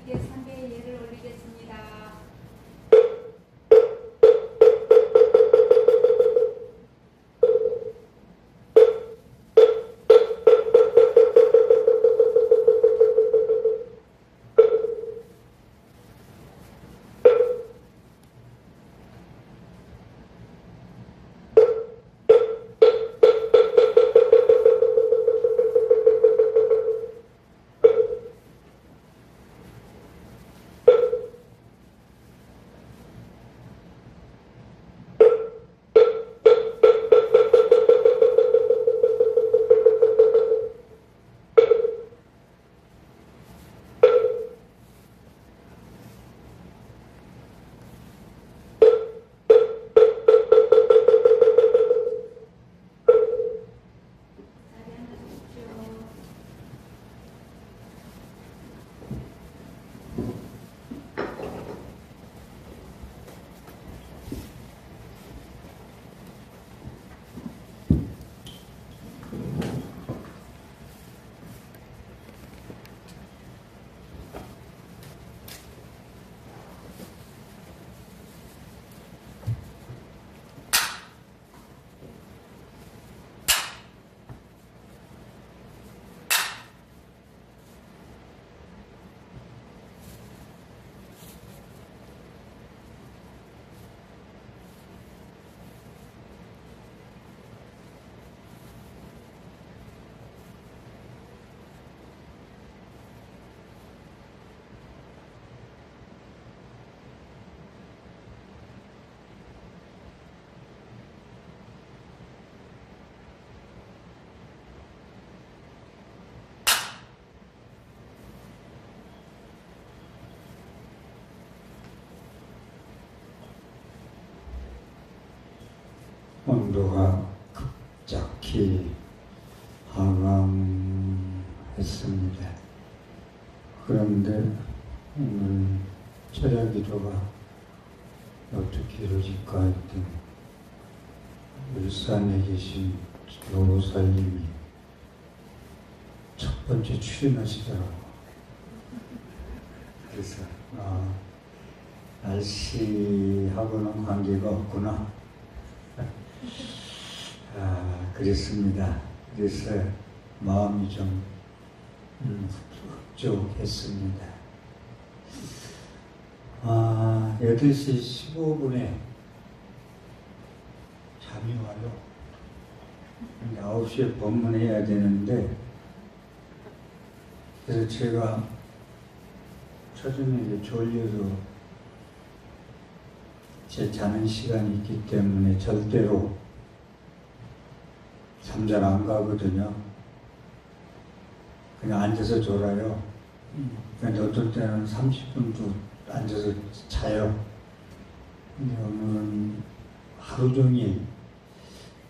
하나님께 상계의 예를 올리겠습니다. 온도가 급작히 하강했습니다. 그런데 오늘 철야 기도가 어떻게 이루어질까 했더니 울산에 계신 노사님이 첫 번째 출연하시더라고요. 그래서 날씨하고는 관계가 없구나. 그랬습니다. 그래서 마음이 좀 흡족했습니다. 8시 15분에 잠이 와요. 9시에 법문해야 되는데, 그래서 제가 초저녁에 졸려서 제 자는 시간이 있기 때문에 절대로 잠잘 안 가거든요. 그냥 앉아서 졸아요. 그러니까 어떨 때는 30분도 앉아서 자요. 근데 오늘은 하루 종일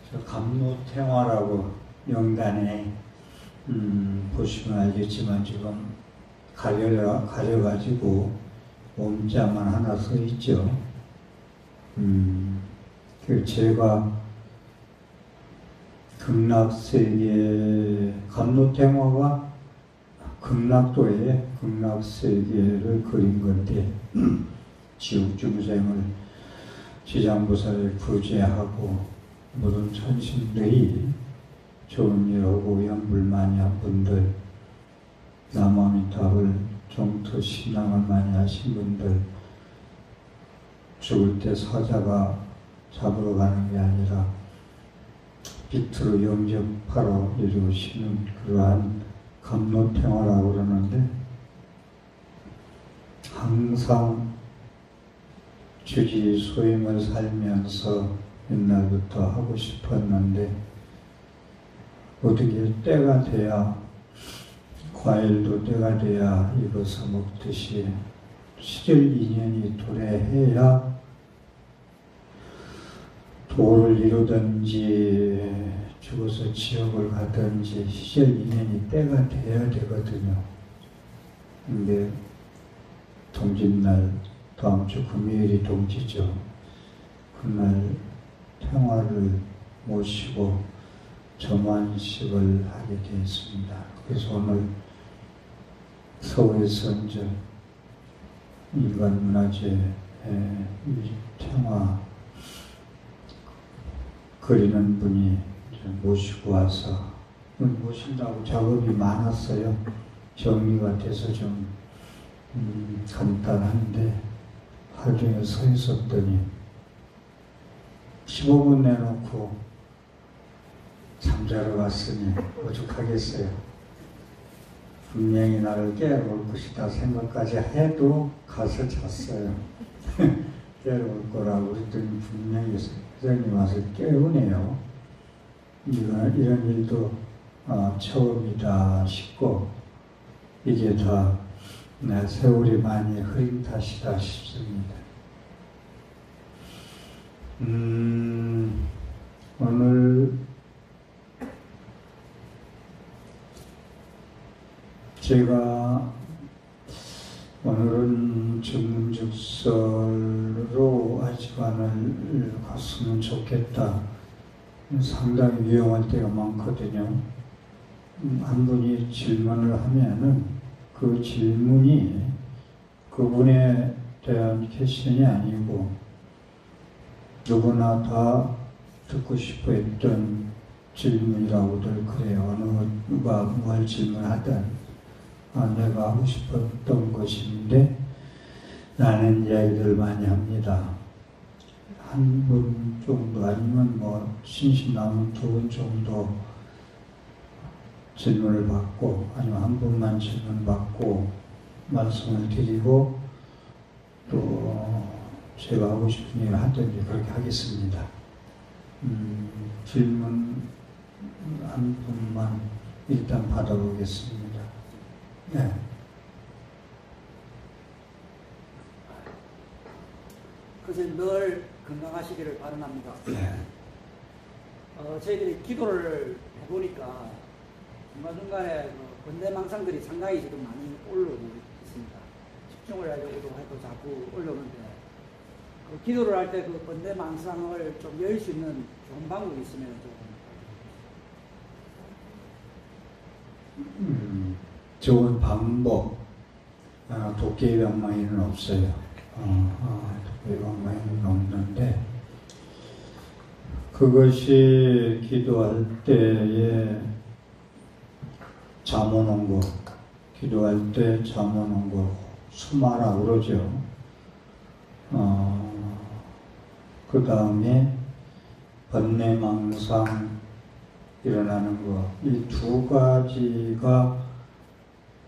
저 감로탱화라고 명단에 보시면 알겠지만 지금 가려가지고 몸자만 하나 서 있죠. 제가 극락세계, 감로탱화가 극락도의 극락세계를 그린 건데, 지옥중생을 지장보살을 구제하고 모든 천신들이 좋은 일하고 영불만이한 분들, 남아미타불 정토 신앙을 많이 하신 분들, 죽을 때 사자가 잡으러 가는 게 아니라 빛으로 영접하러 이루시는 그러한 감로탱화라고 그러는데, 항상 주지 소임을 살면서 옛날부터 하고 싶었는데, 어떻게 때가 돼야, 과일도 때가 돼야 익어서 먹듯이 시절 인연이 도래해야 도를 이루든지 죽어서 지옥을 가든지 시절 인연이 때가 돼야 되거든요. 근데 동짓날, 다음 주 금요일이 동지죠. 그날 평화를 모시고 점안식을 하게 되었습니다. 그래서 오늘 서울에서 이제 인간문화재의 이 평화 그리는 분이 모시고 와서 모신다고 작업이 많았어요. 정리가 돼서 좀 간단한데 하루 종일 서 있었더니 15분 내놓고 잠자러 갔으니 오죽하겠어요. 분명히 나를 깨울 것이다 생각까지 해도 가서 잤어요. 깨울 거라고 그랬더니 분명히 선생님 와서 깨우네요. 이런 일도 처음이다 싶고 이게 다 세월이 많이 흐린 탓이다 싶습니다. 오늘 제가 오늘은 전문직설로 아지간을 갔으면 좋겠다. 상당히 위험할 때가 많거든요. 한 분이 질문을 하면은 그 질문이 그분에 대한 퀘션이 아니고 누구나 다 듣고 싶어 했던 질문이라고들 그래요. 어느 누가 뭘 질문하든 내가 하고 싶었던 것인데 라는 이야기들 많이 합니다. 한 분 정도 아니면 뭐 신신 남은 두 분 정도 질문을 받고 아니면 한 분만 질문 받고 말씀을 드리고 또 제가 하고 싶은 일을 하든지 그렇게 하겠습니다. 질문 한 분만 일단 받아보겠습니다. 네. 그것을 늘 건강하시기를 바랍니다. 네. 저희들이 기도를 해보니까 중간중간에 번뇌망상들이 상당히 지금 많이 올라오고 있습니다. 집중을 하려고도 해도 자꾸 올라오는데 기도를 할 때 그 번뇌망상을 좀 열 수 있는 좋은 방법이 있으면 좀 좋은 방법 도깨비 방망이는 없어요. 도깨비 방망이는 없는데 그것이 기도할 때에 잠 오는 거, 기도할 때 잠 오는 거 수마라 그러죠. 그 다음에 번뇌망상 일어나는 거, 이 두 가지가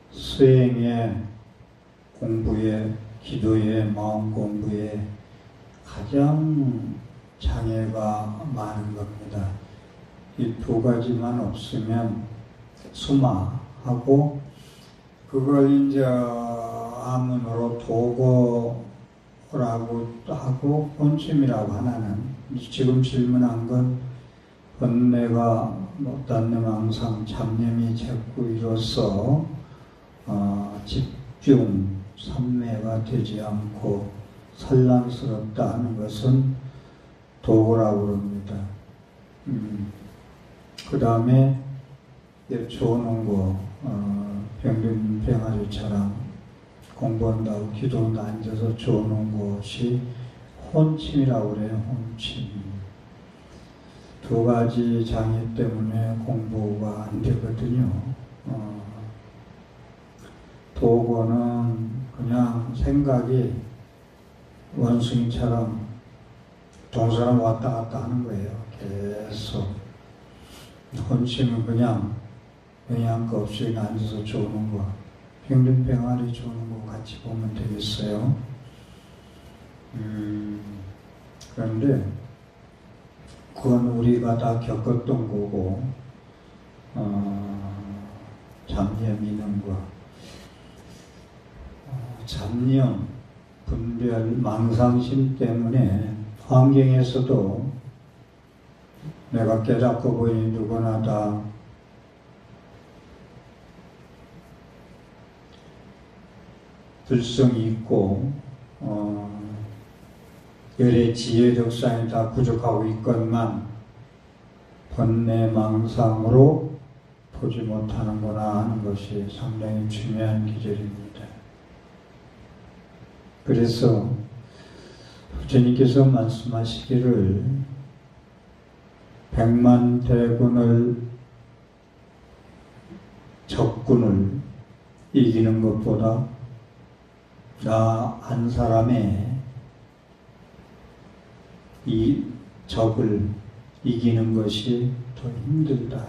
수행에, 공부에, 기도에, 마음 공부에 가장 장애가 많은 겁니다. 이 두 가지만 없으면 수마하고 그걸 이제 아문으로 도고라고 하고 본심이라고 하나는 지금 질문한 건 번뇌가 번뇌망상 잡념이 자꾸 이로써 집중 삼매가 되지 않고 산란스럽다 하는 것은 도고라고 합니다. 그 다음에 좋은 거 병아리처럼 공부한다고 기도한다 앉아서 좋은 것이 혼침이라고 그래요. 혼침. 두 가지 장애 때문에 공부가 안 되거든요. 도고는 그냥 생각이 원숭이처럼 동사람 왔다 갔다 하는 거예요. 계속. 혼침은 그냥 영양가 없이 그냥 앉아서 조는 거. 병아리 조는 거 같이 보면 되겠어요. 그런데 그건 우리가 다 겪었던 거고 잡념 있는 거 잡념, 분별, 망상심 때문에 환경에서도 내가 깨닫고 보니 누구나 다 불성이 있고 열의 지혜 덕상이 다 부족하고 있건만 번뇌망상으로 보지 못하는구나 하는 것이 상당히 중요한 기절입니다. 그래서 부처님께서 말씀하시기를 100만 대군을 적군을 이기는 것보다 나 한 사람의 이 적을 이기는 것이 더 힘들다.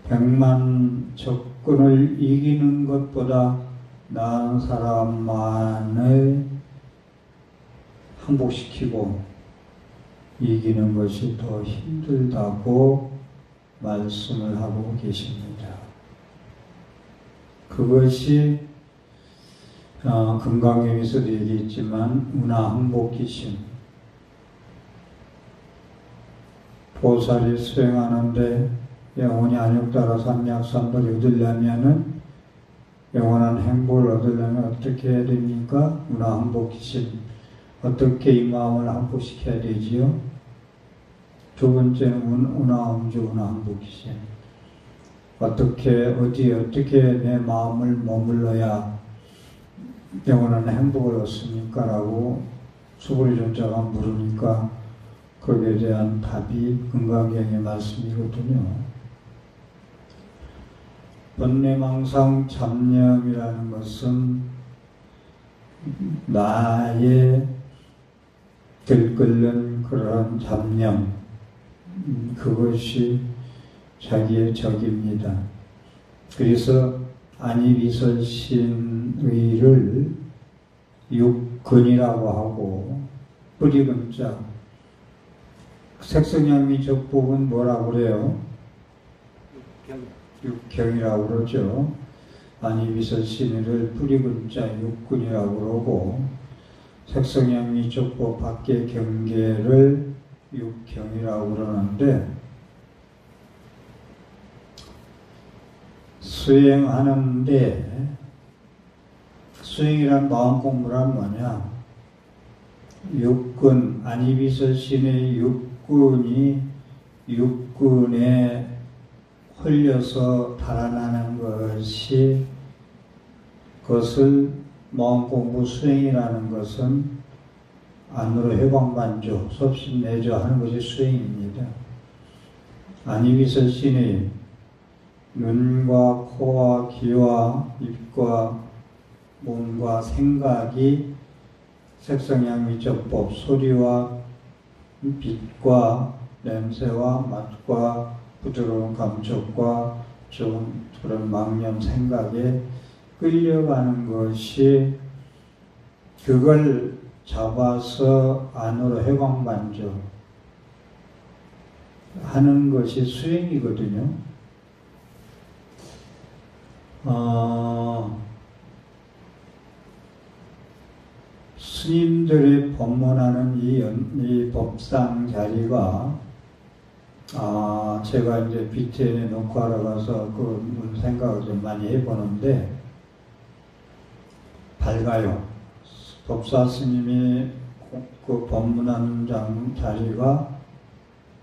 100만 적군을 이기는 것보다 나 한 사람만을 항복시키고 이기는 것이 더 힘들다고 말씀을 하고 계십니다. 그것이 금강경에서도 얘기했지만 운하항복기심, 보살이 수행하는데 영원히 안욕따라 삼약삼도를 얻으려면은 영원한 행복을 얻으려면 어떻게 해야 됩니까? 운하항복기심. 어떻게 이 마음을 항복시켜야 되지요? 두 번째는 운하음주, 운하항복기심. 어떻게 내 마음을 머물러야 영원한 행복을 얻습니까? 라고 수불존자가 물으니까 거기에 대한 답이 금강경의 말씀이거든요. 번뇌망상 잡념이라는 것은 나의 들끓는 그런 잡념, 그것이 자기의 적입니다. 그래서 안이비설신의를 육근이라고 하고 뿌리근자, 색성양미적법은 뭐라고 그래요? 육경이라고 그러죠. 안이비설신의를 뿌리근자 육근이라고 그러고 색성양미적법 밖의 경계를 육경이라고 그러는데, 수행하는데 수행이란 마음 공부란 뭐냐? 육근, 안이비설신의 육근이 육근에 홀려서 달아나는 것이, 그것을 마음 공부 수행이라는 것은 안으로 회광반조, 섭신내조 하는 것이 수행입니다. 안이비설신의 눈과 코와 귀와 입과 몸과 생각이 색성양미적법, 소리와 빛과 냄새와 맛과 부드러운 감촉과 좋은 그런 망념 생각에 끌려가는 것이, 그걸 잡아서 안으로 회광반조 하는 것이 수행이거든요. 스님들의 법문하는 이 법상 자리가, 제가 이제 BTN에 녹화하러 가서 그 생각을 좀 많이 해보는데 밝아요. 법사 스님이 그 법문하는 자리가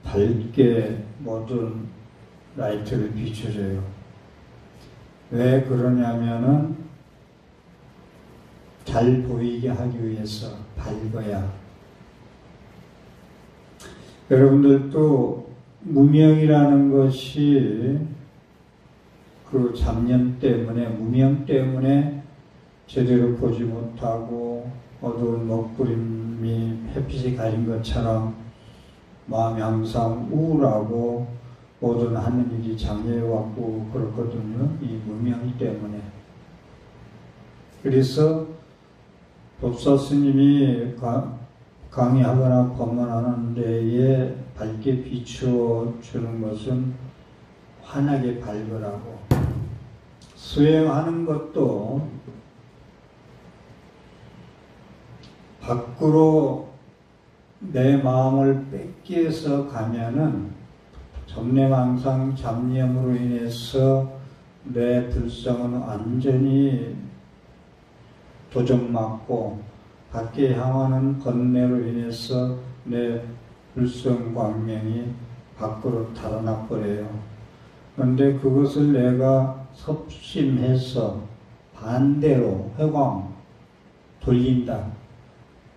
밝게 모든 라이트를 비춰줘요. 왜 그러냐면은 잘 보이게 하기 위해서 밝아야. 여러분들도 무명이라는 것이 그 잡념 때문에, 무명 때문에 제대로 보지 못하고 어두운 먹구름이 햇빛이 가린 것처럼 마음이 항상 우울하고 모든 하는 일이 장애해왔고 그렇거든요. 이 무명 때문에. 그래서 법사 스님이 강의하거나 법문하는 데에 밝게 비추어 주는 것은 환하게 밝으라고. 수행하는 것도 밖으로 내 마음을 뺏기해서 가면은 전례망상 잡념으로 인해서 내 불성은 완전히 도적맞고, 밖에 향하는 번뇌로 인해서 내 불성 광명이 밖으로 달아나 버려요. 그런데 그것을 내가 섭심해서 반대로 회광, 돌린다.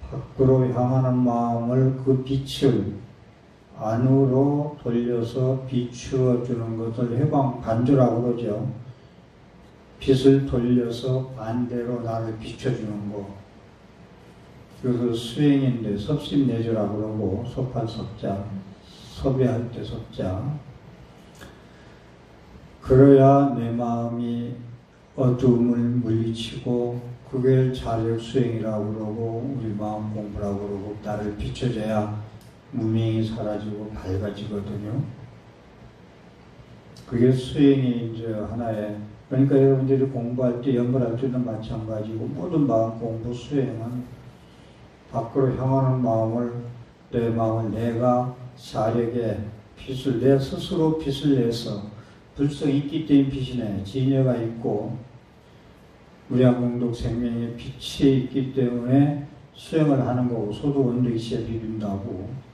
밖으로 향하는 마음을 그 빛을 안으로 돌려서 비추어 주는 것을 해방반조라고 그러죠. 빛을 돌려서 반대로 나를 비춰주는 거. 그래서 수행인데 섭심내조라고 그러고 섭할 섭자, 섭외할 때 섭자. 그래야 내 마음이 어둠을 물리치고 그게 자력 수행이라고 그러고 우리 마음 공부라고 그러고 나를 비춰줘야 무명이 사라지고 밝아지거든요. 그게 수행이 이제 하나의, 그러니까 여러분들이 공부할 때 연구할 때는 마찬가지고 모든 마음 공부 수행은 밖으로 향하는 마음을, 내 마음을 내가 자력에 빛을, 내 스스로 빛을 내서 불성이 있기 때문에 빛이 내, 진여가 있고 무량공덕 생명의 빛이 있기 때문에 수행을 하는 거고 소두원득시에 비빈다고.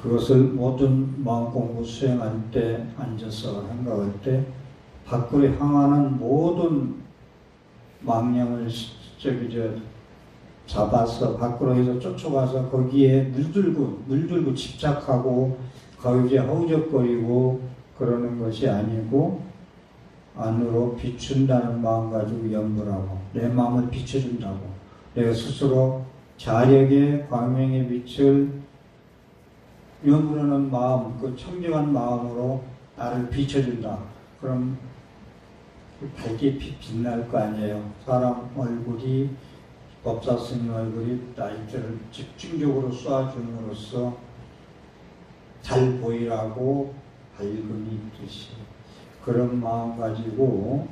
그것을 모든 마음 공부 수행할 때 앉아서 생각할 때 밖으로 향하는 모든 망령을 잡아서 밖으로 해서 쫓아가서 거기에 물들고 집착하고 거기에 허우적거리고 그러는 것이 아니고 안으로 비춘다는 마음 가지고 연구하고 내 마음을 비춰준다고. 내가 스스로 자력의 광명의 빛을 연구하는 마음, 그 청정한 마음으로 나를 비춰준다. 그럼 밝게 빛날 거 아니에요. 사람 얼굴이, 법사 스님 얼굴이 라이트를 집중적으로 쏴줌으로써 잘 보이라고 밝음이 있듯이 그런 마음 가지고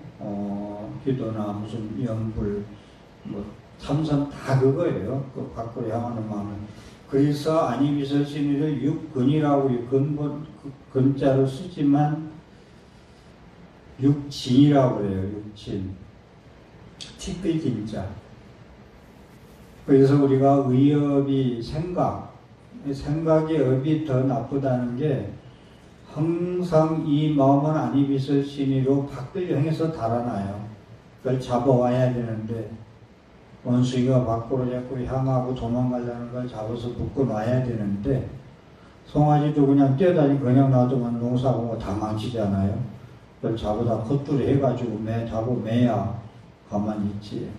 기도나 무슨 연불 뭐 참선 다 그거예요. 그 밖으로 향하는 마음은. 그래서 안이비설신의를 육근이라고 근본 근자로 쓰지만 육진이라고 해요. 육진. 티끌진자. 그래서 우리가 의업이 생각의 업이 더 나쁘다는 게 항상 이 마음은 안이비설신의로 밖을 향해서 달아나요. 그걸 잡아와야 되는데 원숭이가 밖으로 자꾸 향하고 도망가려는 걸 잡아서 묶어놔야 되는데 송아지도 그냥 뛰어다니고 그냥 놔두면 농사하고 다 망치잖아요. 그걸 잡아다 콧줄에 해가지고 매야 가만히 있지.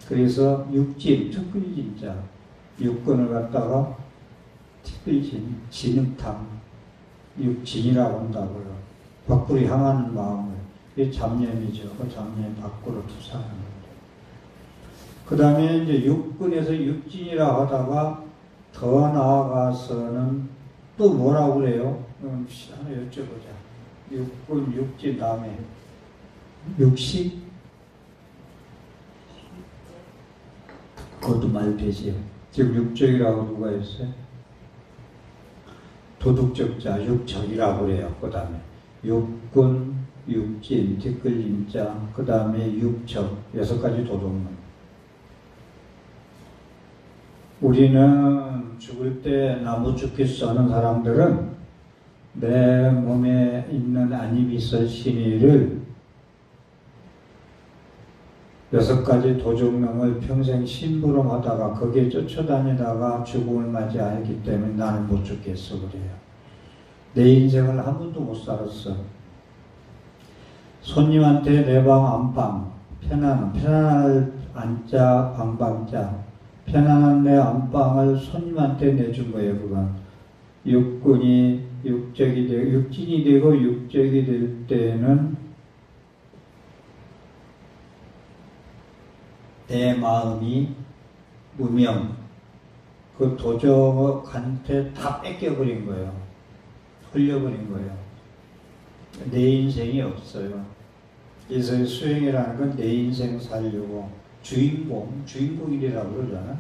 그래서 육진, 특글진자, 육근을 갖다가 특글진, 진흙탕, 육진이라고 한다고요. 밖으로 향하는 마음을. 이게 잡념이죠. 그 잡념이 밖으로 투사하는 거예요. 그 다음에 이제 육근에서 육진이라 하다가 더 나아가서는 또 뭐라고 그래요? 하나 여쭤보자. 육근, 육진 다음에 육식? 그것도 말 되지요. 지금 육적이라고 누가 했어요? 도둑적자, 육적이라고 그래요. 그 다음에 육근, 육진, 뒷글림자, 그 다음에 육적, 6가지 도둑문. 우리는 죽을 때 나무 죽겠어 하는 사람들은 내 몸에 있는 안이비설신의를 6가지 도둑놈을 평생 심부름하다가 거기에 쫓아다니다가 죽음을 맞이하기 때문에 나는 못 죽겠어 그래요. 내 인생을 한 번도 못 살았어. 손님한테 내 방 안방, 편안할 안자, 방방자, 편안한 내 안방을 손님한테 내준 거예요. 그건 육근이 육적이 되고 육진이 되고 육적이 될 때는 내 마음이 무명, 그 도적한테 다 뺏겨버린 거예요. 흘려버린 거예요. 내 인생이 없어요. 그래서 수행이라는 건 내 인생 살려고 주인공이라고 그러잖아.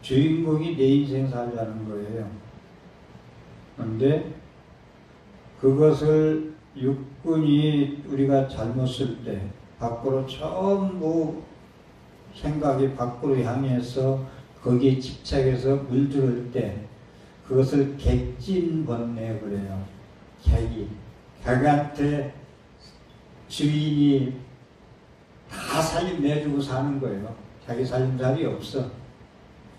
주인공이 내 인생 살자는 거예요. 그런데 그것을 육군이 우리가 잘못 쓸 때 밖으로 전부 생각이 밖으로 향해서 거기에 집착해서 물들을 때 그것을 객진번뇌 그래요. 객한테 주인이 다 살림 내주고 사는 거예요. 자기 살림살이 없어.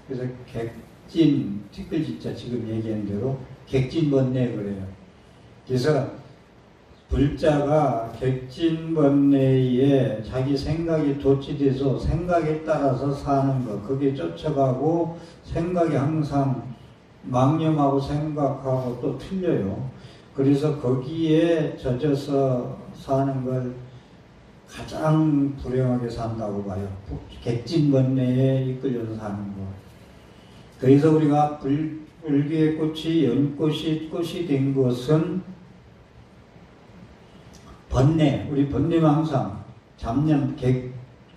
그래서 객진, 티끌진짜 지금 얘기한 대로 객진번뇌 그래요. 그래서 불자가 객진번뇌에 자기 생각이 도취돼서 생각에 따라서 사는 것, 거기에 쫓아가고 생각이 항상 망념하고 생각하고 또 틀려요. 그래서 거기에 젖어서 사는 걸 가장 불행하게 산다고 봐요. 객진번뇌에 이끌려서 사는 거. 그래서 우리가 불교의 꽃이 연꽃이 된 것은 번뇌, 우리 번뇌망상, 잡념,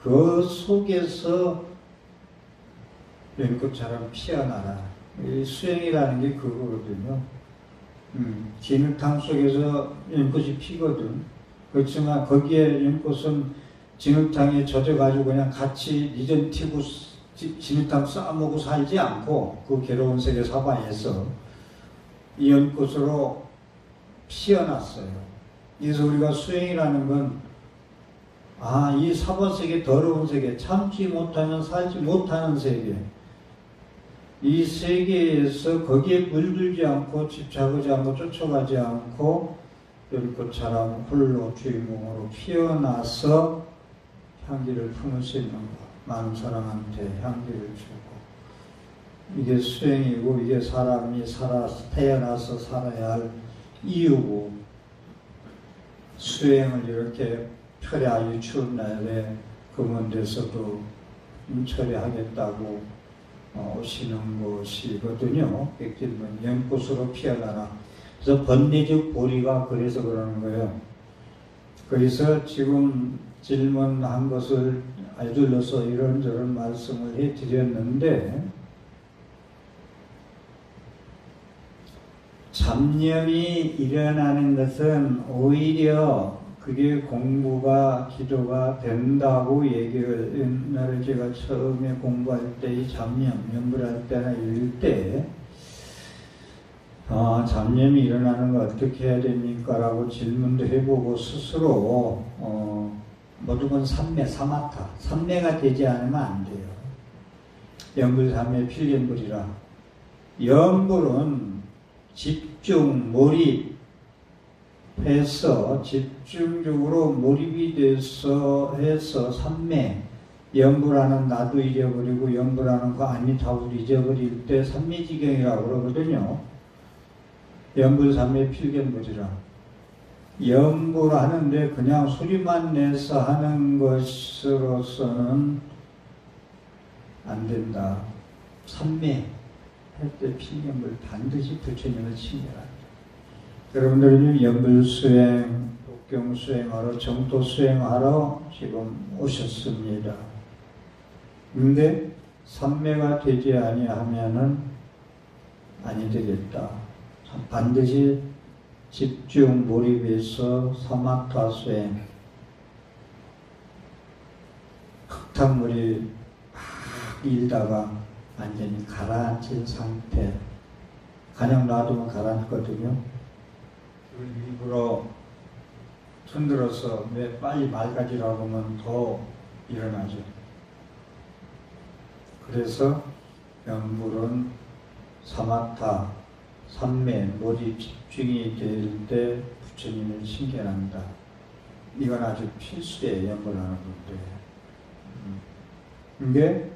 그 속에서 연꽃처럼 피어나라. 이 수행이라는 게 그거거든요. 진흙탕 속에서 연꽃이 피거든. 그렇지만 거기에 연꽃은 진흙탕에 젖어가지고 그냥 같이 니전 튀고 진흙탕 싸먹고 살지 않고 그 괴로운 세계 사바에서 이 연꽃으로 피어났어요. 그래서 우리가 수행이라는 건 이 사바세계, 더러운 세계, 참지 못하면 살지 못하는 세계, 이 세계에서 거기에 물들지 않고 집착하지 않고 쫓아가지 않고 연꽃처럼 홀로 주인공으로 피어나서 향기를 품을 수 있는 것, 많은 사람한테 향기를 주고, 이게 수행이고 이게 사람이 태어나서 살아야 할 이유고, 수행을 이렇게 철에 아주 추운 날에 검은 데서도 철회하겠다고 오시는 것이거든요. 객진번 연꽃으로 피어나라. 그래서 번뇌적 보리가 그래서 그러는 거예요. 그래서 지금 질문한 것을 알려서 이런저런 말씀을 해드렸는데, 잡념이 일어나는 것은 오히려 그게 공부가, 기도가 된다고 얘기를, 옛날에 제가 처음에 공부할 때 이 잡념, 연불할 때나 이럴 때, 잡념이 일어나는 거 어떻게 해야 됩니까? 라고 질문도 해보고 스스로, 모든 건 삼매, 사마타. 삼매가 되지 않으면 안 돼요. 연불, 삼매, 필연불이라. 연불은 집중, 몰입해서 집중적으로 몰입이 돼서 해서 삼매, 연불하는 나도 잊어버리고 연불하는 거 아니 다도 잊어버릴 때 삼매지경이라고 그러거든요. 연불, 삼매, 필견불이라. 연불하는데 그냥 소리만 내서 하는 것으로서는 안 된다. 삼매 할 때 필견불 반드시 부처님을 친절합니다. 여러분들은 연불 수행, 독경 수행하러, 정토 수행하러 지금 오셨습니다. 근데 삼매가 되지 아니하면은 아니 되겠다. 반드시 집중 몰입해서 사마타 수행, 흙탕물이 막 일다가 완전히 가라앉힌 상태, 그냥 놔두면 가라앉거든요. 일부러 흔들어서 왜 빨리 맑아지라고 하면 더 일어나죠. 그래서 연불은 사마타, 삼매, 몰입, 집중이 될 때 부처님을 신견한다. 이건 아주 필수예요, 연불하는 건데. 이게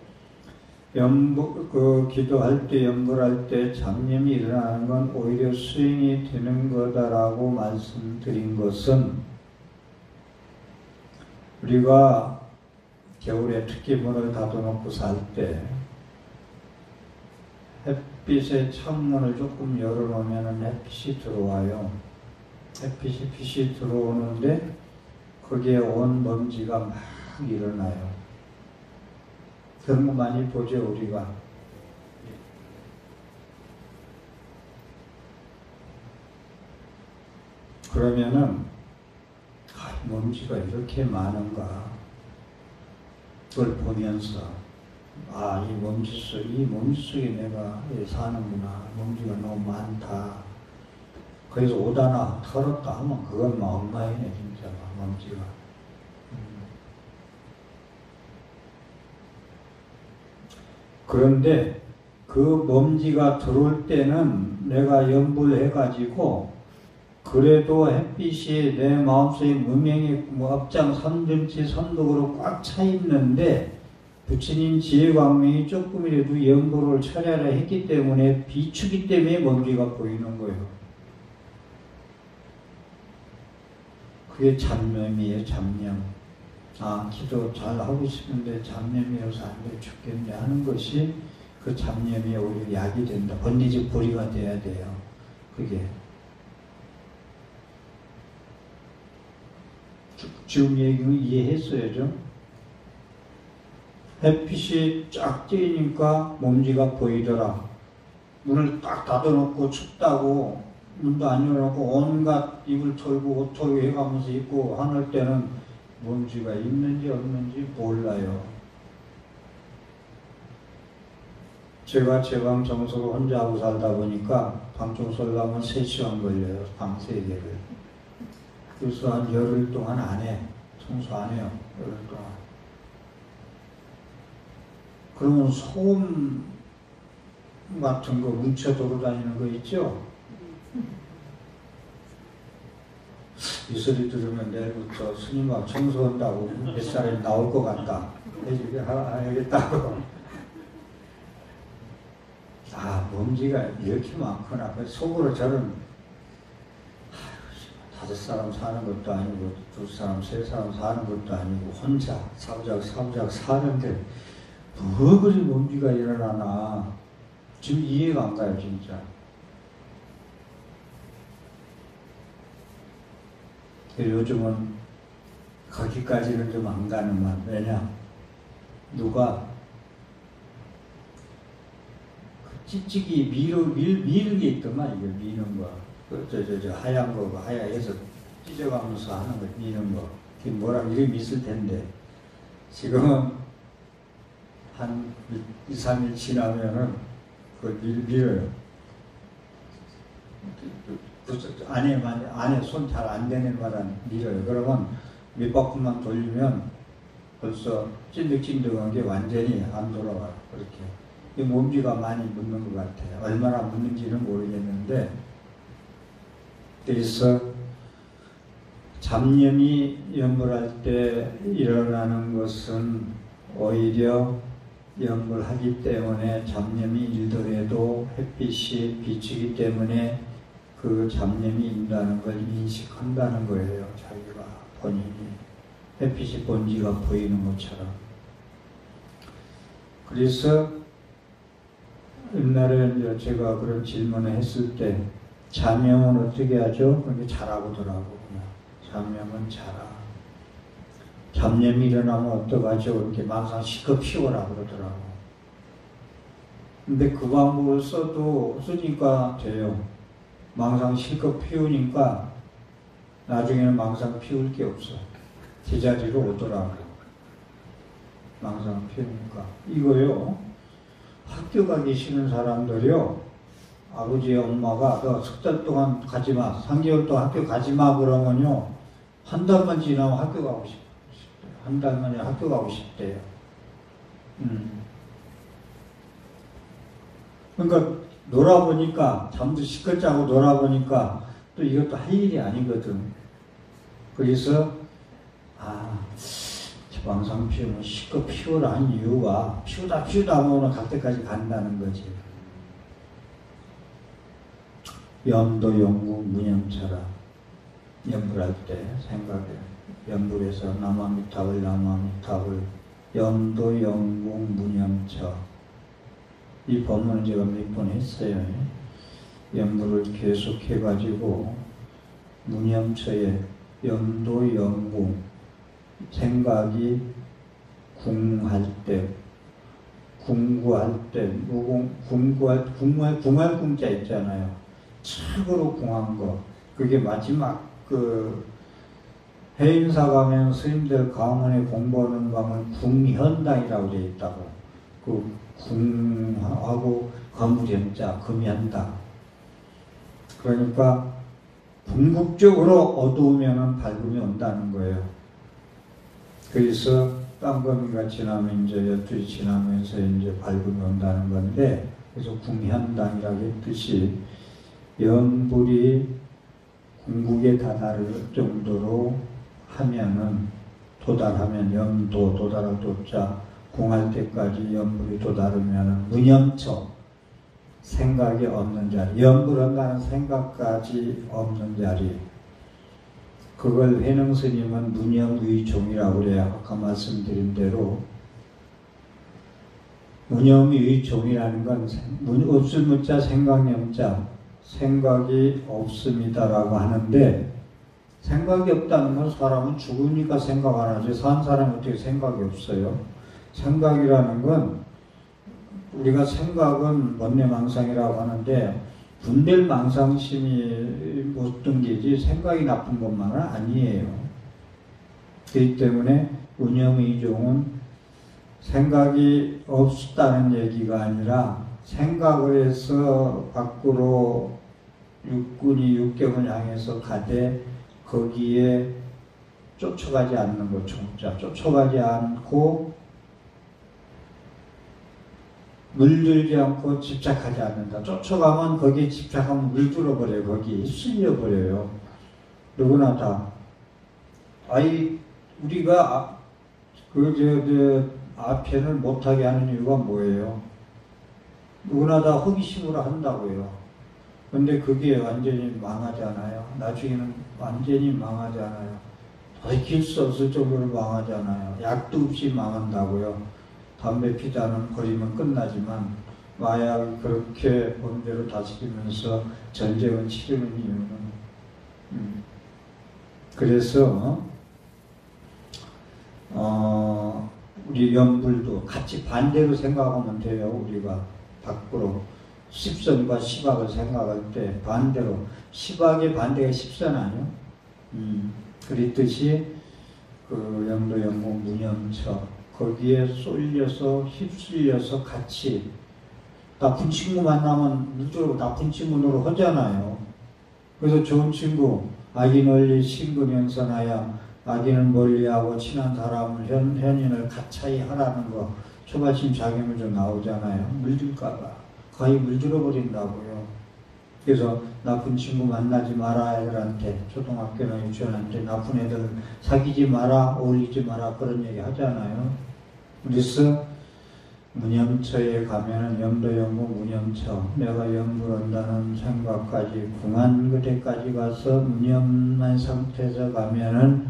기도할 때, 연불할 때 잡념이 일어나는 건 오히려 수행이 되는 거다라고 말씀드린 것은, 우리가 겨울에 특히 문을 닫아놓고 살 때 햇빛에 창문을 조금 열어놓으면 햇빛이 들어와요. 빛이 들어오는데 거기에 온 먼지가 막 일어나요. 그런 거 많이 보죠, 우리가. 그러면은 먼지가 이렇게 많은가 그걸 보면서 이 먼지 속에 내가 사는구나. 먼지가 너무 많다. 그래서 오다나 털었다 하면 그건 막 엉망이네, 진짜 먼지가. 그런데 그 먼지가 들어올 때는 내가 염불 해가지고 그래도 햇빛이 내 마음속에 무명의 업장 선전치 선독으로 꽉 차 있는데 부처님 지혜광명이 조금이라도 염불을 차려라 했기 때문에 비추기 때문에 먼지가 보이는 거예요. 그게 잡념이에요, 잡념. 아, 기도 잘 하고 싶은데 잡념이어서 안 돼 죽겠네 하는 것이 그 잡념이 오히려 약이 된다. 번뇌적 보리가 돼야 돼요. 그게. 지금 얘기는 이해했어요, 좀? 햇빛이 쫙 쬐니까 먼지가 보이더라. 문을 딱 닫아놓고 춥다고 문도 안 열어놓고 온갖 입을 털고 옷 털고 해가면서 있고 하늘 때는 먼지가 있는지 없는지 몰라요. 제가 제 방 청소를 혼자 하고 살다 보니까 방 청소를 하면 3시간 걸려요. 방 3개를. 그래서 한 열흘 동안 안 해. 청소 안 해요. 열흘 동안. 그러면 소음 같은 거 뭉쳐 돌아다니는 거 있죠? 이 소리 들으면 내일부터 스님하고 청소한다고 몇 살에 나올 것 같다. 해야겠다고. 아, 먼지가 이렇게 많구나. 속으로 저는 5사람 사는 것도 아니고 2사람, 3사람 사는 것도 아니고 혼자 사부작 사는데 뭐 그리 먼지가 일어나나 지금 이해가 안 가요, 진짜. 요즘은 거기까지는 좀 안 가는 말. 왜냐? 누가 찌찌기 미는 게 있더만, 이거 미는 거. 저 하얀 거, 하얗게서 찢어가면서 하는 거, 미는 거. 그게 뭐라 이름이 있을 텐데. 지금은 한 2, 3일 지나면은 그걸 밀어요. 안에 손 잘 안 대는 말은 밀어요. 그러면 몇 바퀴만 돌리면 벌써 찐득찐득한 게 완전히 안 돌아와요. 그렇게. 이 먼지가 많이 묻는 것 같아요. 얼마나 묻는지는 모르겠는데, 그래서 잡념이 염불할 때 일어나는 것은 오히려 염불하기 때문에 잡념이 일더라도 햇빛이 비추기 때문에 그 잡념이 있다는 걸 인식한다는 거예요. 자기가 본인이 햇빛이 본지가 보이는 것처럼. 그래서 옛날에 이제 제가 그런 질문을 했을 때 잡념은 어떻게 하죠? 그게 자라보더라고. 잡념은 자라. 잡념이 일어나면 어떡하죠? 이렇게 망상 실컷 피워라 그러더라고. 근데 그 방법을 쓰니까 돼요. 망상 실컷 피우니까 나중에는 망상 피울 게 없어. 제자리로 오더라고. 망상 피우니까. 이거요. 학교 가기 싫은 사람들이요. 아버지, 엄마가 너 석 달 동안 가지 마. 3개월 동안 학교 가지 마. 그러면요. 한 달만 지나면 학교 가고 싶대요. 한 달 만에 학교 가고 싶대요. 그러니까 놀아보니까, 잠도 실컷 자고 놀아보니까 또 이것도 할 일이 아니거든. 그래서, 망상 피우면 실컷 피우라 한 이유가 피우다 보면 갈 때까지 간다는 거지. 염도 영국 무념처라. 염불할 때 생각해. 염불에서 남아미탑을 염도 영국 무념처. 이 법문은 제가 몇 번 했어요. 염불을 계속 해가지고 무념처에 염도 영국 생각이 궁할 때, 궁구할 때, 궁할 궁자 있잖아요. 최고로 궁한 거. 그게 마지막 해인사 가면 스님들 가문에 공부하는 가면 궁현당이라고 되어 있다고. 그 궁하고 거무련자, 금연당. 그러니까 궁극적으로 어두우면 밝음이 온다는 거예요. 그래서 깜깜이가 지나면 이제 12시 지나면서 이제 밝음이 온다는 건데, 그래서 궁현당이라고 했듯이 연불이 궁극에 다다를 정도로 하면은, 도달하면 염도, 도달할 도자, 궁할 때까지 연불이 도달하면은 무념처, 생각이 없는 자리, 연불한다는 생각까지 없는 자리, 그걸 회능스님은 무념의종이라고 그래요. 아까 말씀드린 대로 무념의종이라는 건 없을 무자 생각념자, 생각이 없습니다라고 하는데, 생각이 없다는 건 사람은 죽으니까 생각 안 하지 산 사람은 어떻게 생각이 없어요? 생각이라는 건, 우리가 생각은 번뇌망상이라고 하는데 분별 망상심이 못된 게지 생각이 나쁜 것만은 아니에요. 그렇기 때문에 무념의종은 생각이 없다는 얘기가 아니라, 생각을 해서 밖으로 육군이 육경을 향해서 가되 거기에 쫓아가지 않는 것, 쫓아가지 않고 물들지 않고 집착하지 않는다. 쫓아가면 거기에 집착하면 물들어버려요. 거기에 휩쓸려버려요. 누구나 다. 우리가 앞에는 못하게 하는 이유가 뭐예요? 누구나 다 호기심으로 한다고요. 근데 그게 완전히 망하잖아요. 나중에는 완전히 망하잖아요. 버틸 수 없을 정도로 망하잖아요. 약도 없이 망한다고요. 담배 피다는 버리면 끝나지만 마약이 그렇게 범죄로 다스리면서 전쟁을 치르는 이유는 그래서 우리 연불도 같이 반대로 생각하면 돼요. 우리가 밖으로 십선과 시박을 생각할 때 반대로, 시박의 반대가 십선 아니요? 그랬듯이 그 영도 영공 무념처, 거기에 쏠려서 휩쓸려서 같이, 나쁜 친구 만나면 물들고 나쁜 친구 노릇 하잖아요. 그래서 좋은 친구, 악이 널리 신근연선하여 악인을 멀리하고 친한 사람을 현인을 가차히 하라는 거, 초발심 자기문제 나오잖아요. 물들까봐 거의 물들어 버린다고요. 그래서 나쁜 친구 만나지 마라, 애들한테, 초등학교나 유치원한테 나쁜 애들 사귀지 마라, 어울리지 마라, 그런 얘기 하잖아요. 그래서 무념처에 가면은 염도영구 무념처, 내가 염불한다는 생각까지 궁한 그대까지 가서 무념한 상태에서 가면은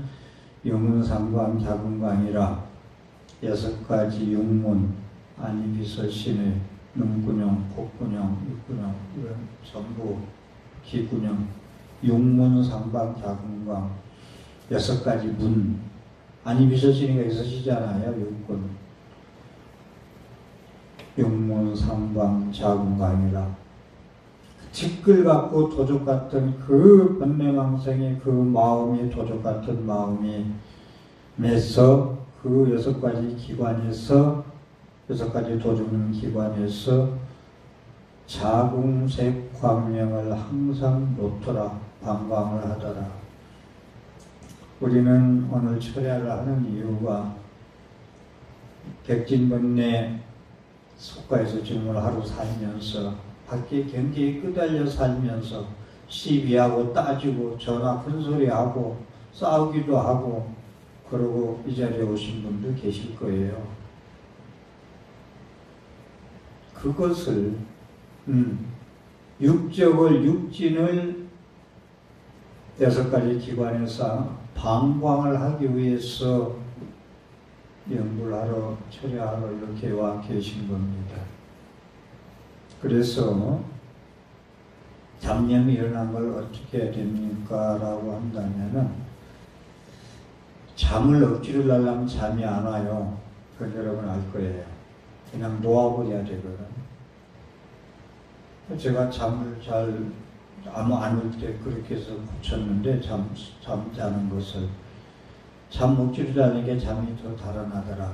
용문상관 자궁광이라 6가지 육문, 아니비서신의 눈구녕, 콧구녕, 입구녕, 이런 전부 기구녕, 육문상관 자궁광 6가지 문, 아니비서신이가 6이잖아요. 육군, 육문상방 자궁광이라 직글 같고 도적 같은 그 번뇌망상의 그 마음이, 도적 같은 마음이 매서 그 6가지 기관에서, 6가지 도적는 기관에서 자궁색 광명을 항상 놓더라, 방광을 하더라. 우리는 오늘 철야를 하는 이유가 백진번뇌 속가에서 정말 하루 살면서, 밖에 경계에 끄달려 살면서 시비하고 따지고 전화 큰소리하고 싸우기도 하고 그러고 이 자리에 오신 분도 계실 거예요. 그것을 육진을 6가지 기관에서 방광을 하기 위해서 연불하러, 철야하러 이렇게 와 계신 겁니다. 그래서 잡념이 일어난 걸 어떻게 해야 됩니까? 라고 한다면은, 잠을 억지로 자려면 잠이 안 와요. 그건 여러분 알 거예요. 그냥 놓아버려야 되거든. 제가 잠을 잘 안 올 때 그렇게 해서 고쳤는데, 잠 자는 것을. 잠 억지로 자는 게 잠이 더 달아나더라.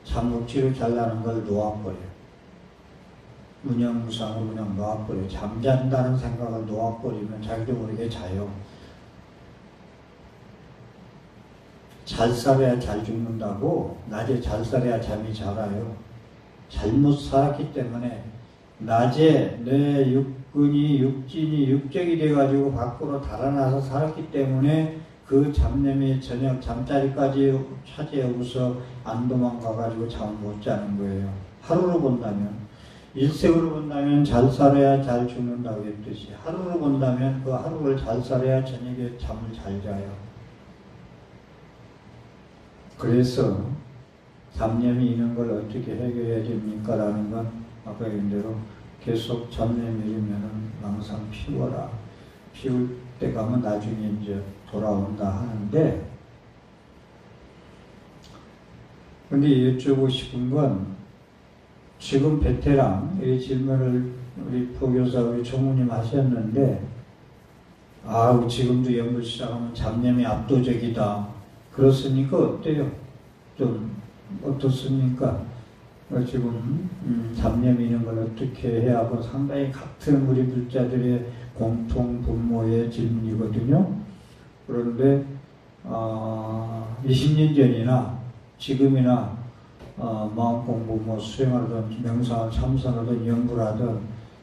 잠 억지로 자려는 걸 놓아버려요. 무념무상으로 그냥 놓아버려요. 잠잔다는 생각을 놓아버리면 자기도 모르게 자요. 잘 살아야 잘 죽는다고, 낮에 잘 살아야 잠이 잘 와요. 잘못 살았기 때문에 낮에 내 육근이 육진이 육적이 돼가지고 밖으로 달아나서 살았기 때문에 그 잡념이 저녁 잠자리까지 차지하고서 안 도망가가지고 잠을 못 자는 거예요. 하루로 본다면, 일생으로 본다면 잘 살아야 잘 죽는다고 했듯이 하루로 본다면 그 하루를 잘 살아야 저녁에 잠을 잘 자요. 그래서 잡념이 있는 걸 어떻게 해결해야 됩니까? 라는 건 아까 얘기한 대로 계속 잡념이 있으면 항상 피워라. 피울 때 가면 나중에 이제 돌아온다 하는데, 근데 여쭤보고 싶은 건, 지금 베테랑 이 질문을 우리 포교사 우리 총무님 하셨는데, 지금도 연구 시작하면 잡념이 압도적이다. 그렇습니까? 어때요? 좀 어떻습니까? 지금 잡념이 있는 걸 어떻게 해야 하고 상당히 같은 우리 불자들의 공통 분모의 질문이거든요. 그런데 20년 전이나 지금이나 마음 공부 수행하든 명상을 참선하든 연구를 하든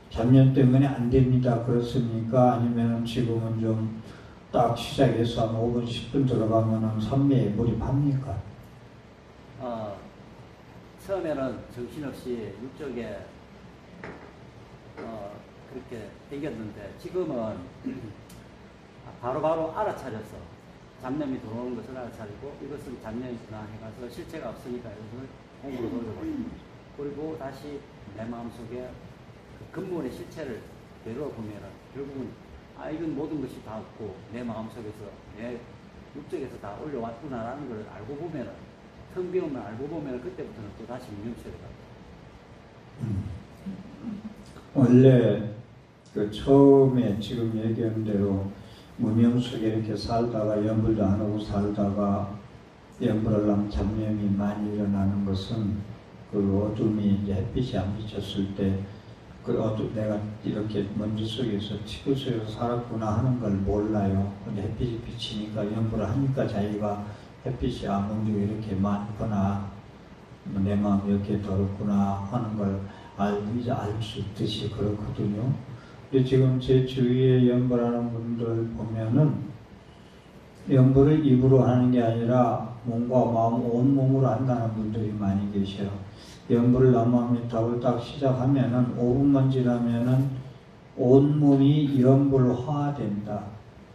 잡념 때문에 안 됩니다. 그렇습니까? 아니면 지금은 좀 딱 시작해서 한 5분 10분 들어가면은 산매에 몰입합니까? 처음에는 정신없이 육적에 그렇게 땡겼는데 지금은 바로바로 알아차려서 잡념이 들어오는 것을 알아차리고 이것은 잡념이구나 해가서 실체가 없으니까 이것을 공부로 돌려버립니다. 그리고 다시 내 마음속에 그 근본의 실체를 되돌아보면 결국은 이건 모든 것이 다 없고 내 마음속에서 내 육적에서 다 올려왔구나라는 걸 알고 보면은 텅 비우면 알고 보면 그때부터는 또 다시 무명세를 갖고. 원래 그 처음에 지금 얘기한 대로 무명 속에 이렇게 살다가 연불도 안 하고 살다가 연불을 하면 잡념이 많이 일어나는 것은 그 어둠이 이제 햇빛이 안 비쳤을 때 그 어둠 내가 이렇게 먼지 속에서 지구 속에서 살았구나 하는 걸 몰라요. 근데 햇빛이 비치니까 연불을 하니까 자기가 햇빛이 암흑력이 이렇게 많구나, 내 마음이 이렇게 더럽구나 하는 걸 이제 알 수 있듯이 그렇거든요. 근데 지금 제 주위에 연불하는 분들 보면은 연불을 입으로 하는 게 아니라 몸과 마음, 온몸으로 한다는 분들이 많이 계셔요. 연불을 남마음미탁을 딱 시작하면은 5분만 지나면은 온몸이 연불화된다.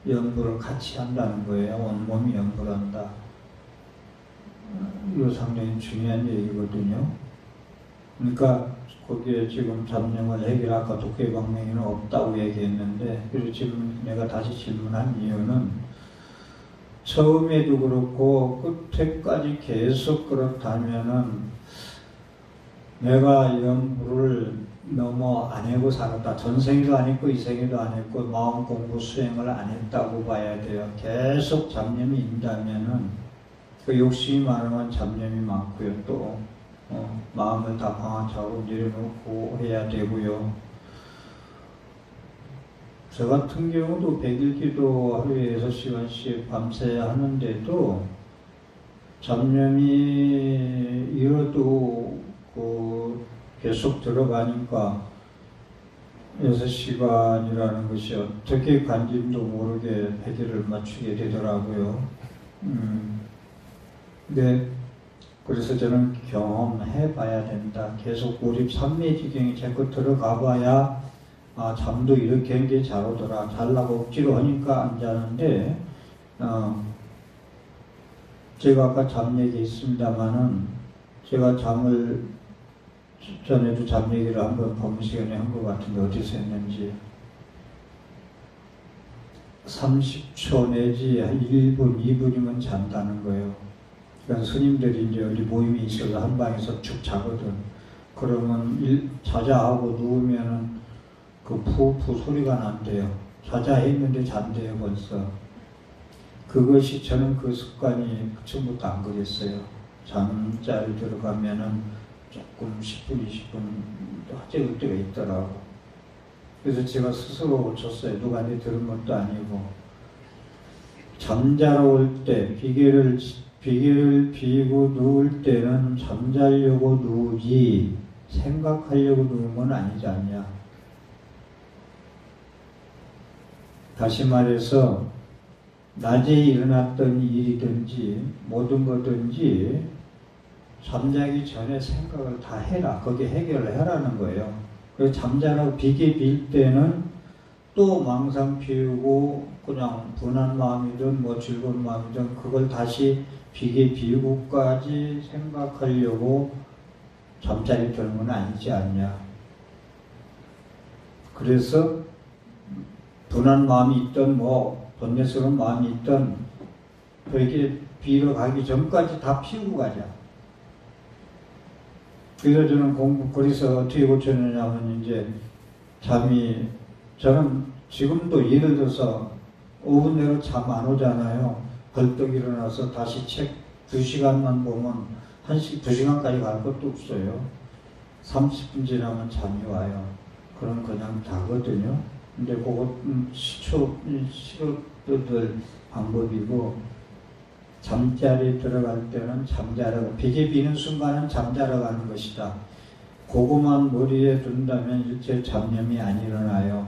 연불을 같이 한다는 거예요. 온몸이 연불한다. 이거 상당히 중요한 얘기거든요. 그러니까 거기에 지금 잡념을 아까 독해 방맹이는 없다고 얘기했는데, 그리고 지금 내가 다시 질문한 이유는 처음에도 그렇고 끝에까지 계속 그렇다면은 내가 연불을 너무 안 하고 살았다. 전생에도 안 했고 이생에도 안 했고 마음 공부 수행을 안 했다고 봐야 돼요. 계속 잡념이 있다면은 그 욕심이 많으면 잡념이 많고요. 또 마음을 다 방아차고 내려놓고 해야 되고요. 저 같은 경우도 100일 기도 하루에 6시간씩 밤새 하는데도 잡념이 일어도 계속 들어가니까 6시간이라는 것이 어떻게 간지도 모르게 100일을 맞추게 되더라고요. 네, 그래서 저는 경험해 봐야 된다. 계속 몰입 삼매지경이 자꾸 들어가 봐야 잠도 이렇게 한 게 잘 오더라. 잘라고 억지로 하니까 안 자는데 제가 아까 잠 얘기했습니다마는 제가 잠을 전에도 잠 얘기를 한번 법문 시간에 한 것 같은데 어디서 했는지 30초 내지 1분, 2분이면 잔다는 거예요. 그러니까 스님들이 이제 어디 모임이 있어서 한 방에서 쭉 자거든. 그러면 자자하고 누우면은 그 푸푸 소리가 난대요. 자자 했는데 잔대요 벌써. 그것이 저는 그 습관이 처음부터 안 그랬어요. 잠자리 들어가면은 조금 10분, 20분 허재일 때가 있더라고. 그래서 제가 스스로 고쳤어요. 누구한테 들은 것도 아니고. 잠자러 올 때, 비계를 비계를 비고 누울 때는 잠자려고 누우지 생각하려고 누운 건 아니지 않냐. 다시 말해서 낮에 일어났던 일이든지 모든 거든지 잠자기 전에 생각을 다 해라. 거기에 해결을 해라는 거예요. 그래서 잠자라고 비계 빌 때는 또 망상 피우고 그냥 분한 마음이든 뭐 즐거운 마음이든 그걸 다시 비계 비우고까지 생각하려고 잠자리 드는 건 아니지 않냐. 그래서 분한 마음이 있던 뭐 번뇌스러운 마음이 있던 그렇게 비러 가기 전까지 다 피우고 가자. 그래서 저는 그래서 어떻게 고쳤느냐면 이제 잠이 저는 지금도 예를 들어서 5분 내로 잠 안 오잖아요. 벌떡 일어나서 다시 책 2시간만 보면 2시간까지 갈 것도 없어요. 30분 지나면 잠이 와요. 그럼 그냥 자거든요. 근데 그것 시도들 방법이고 잠자리에 들어갈 때는 잠자러 비계 비는 순간은 잠자러 가는 것이다. 그거만 머리에 둔다면 일체 잡념이 안 일어나요.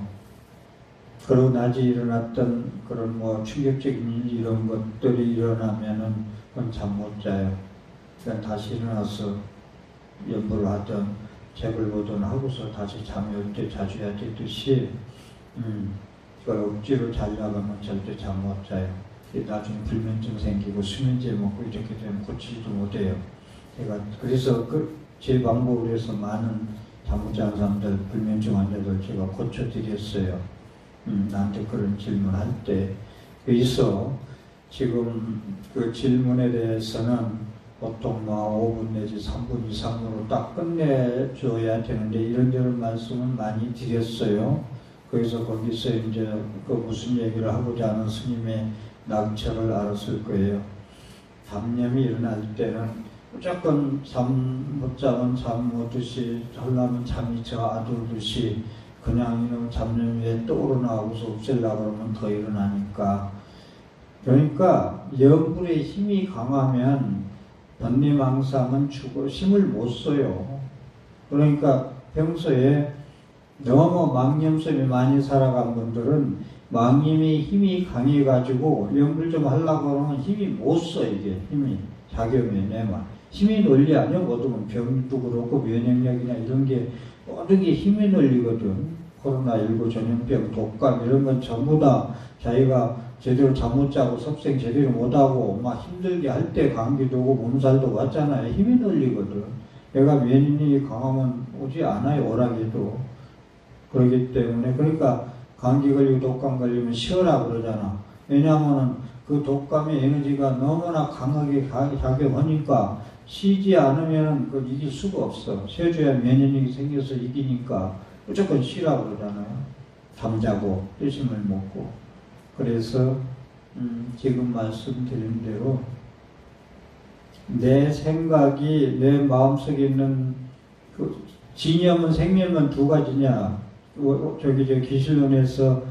그리고 낮에 일어났던 그런 뭐 충격적인 일 이런 것들이 일어나면은 그건 잠 못 자요. 그냥 다시 일어나서 연부를 하든 책을 보든 하고서 다시 잠이 올 때 자주 해야 되듯이 억지로 자려고 하면 절대 잠 못 자요. 나중에 불면증 생기고 수면제 먹고 이렇게 되면 고치지도 못해요. 제가 그래서 제 방법으로 해서 많은 잠 못 자는 사람들, 불면증 환자들 제가 고쳐드렸어요. 나한테 그런 질문할 때. 그래서 지금 그 질문에 대해서는 보통 뭐 5분 내지 3분 이상으로 딱 끝내줘야 되는데 이런저런 말씀을 많이 드렸어요. 그래서 거기서 이제 그 무슨 얘기를 하고자 하는 스님의 낙처를 알았을 거예요. 잡념이 일어날 때는 무조건 잠 못 자면 잠 못 오듯이 하려면 잠이 저아두듯이 그냥 이놈 잡념 위에 떠오르나오고서 없애려고 그러면 더 일어나니까. 그러니까 염불의 힘이 강하면 번뇌망상은 죽어 힘을 못 써요. 그러니까 평소에 너무 망념성이 많이 살아간 분들은 망님의 힘이 강해가지고 염불 좀 하려고 하면 힘이 못 써. 이게 힘이 작용해 내만 힘이 논리 아니야. 모든 병도 그렇고 면역력이나 이런 게 모든 게 힘이 논리거든. 코로나19 전염병, 독감 이런 건 전부 다 자기가 제대로 잠 못 자고 섭생 제대로 못하고 막 힘들게 할 때 감기도 오고 몸살도 왔잖아요. 힘이 논리거든. 얘가 면역력이 강하면 오지 않아요. 오락에도. 그렇기 때문에 그러니까 감기 걸리고 독감 걸리면 쉬어라 그러잖아. 왜냐하면 그 독감의 에너지가 너무나 강하게 작용하니까 쉬지 않으면 그걸 이길 수가 없어. 쉬어줘야 면역력이 생겨서 이기니까 무조건 쉬라 그러잖아요. 잠자고 뜨심을 먹고. 그래서 지금 말씀드린 대로 내 생각이 내 마음속에 있는 그 진념은 생명은 두 가지냐. 저기 기실론에서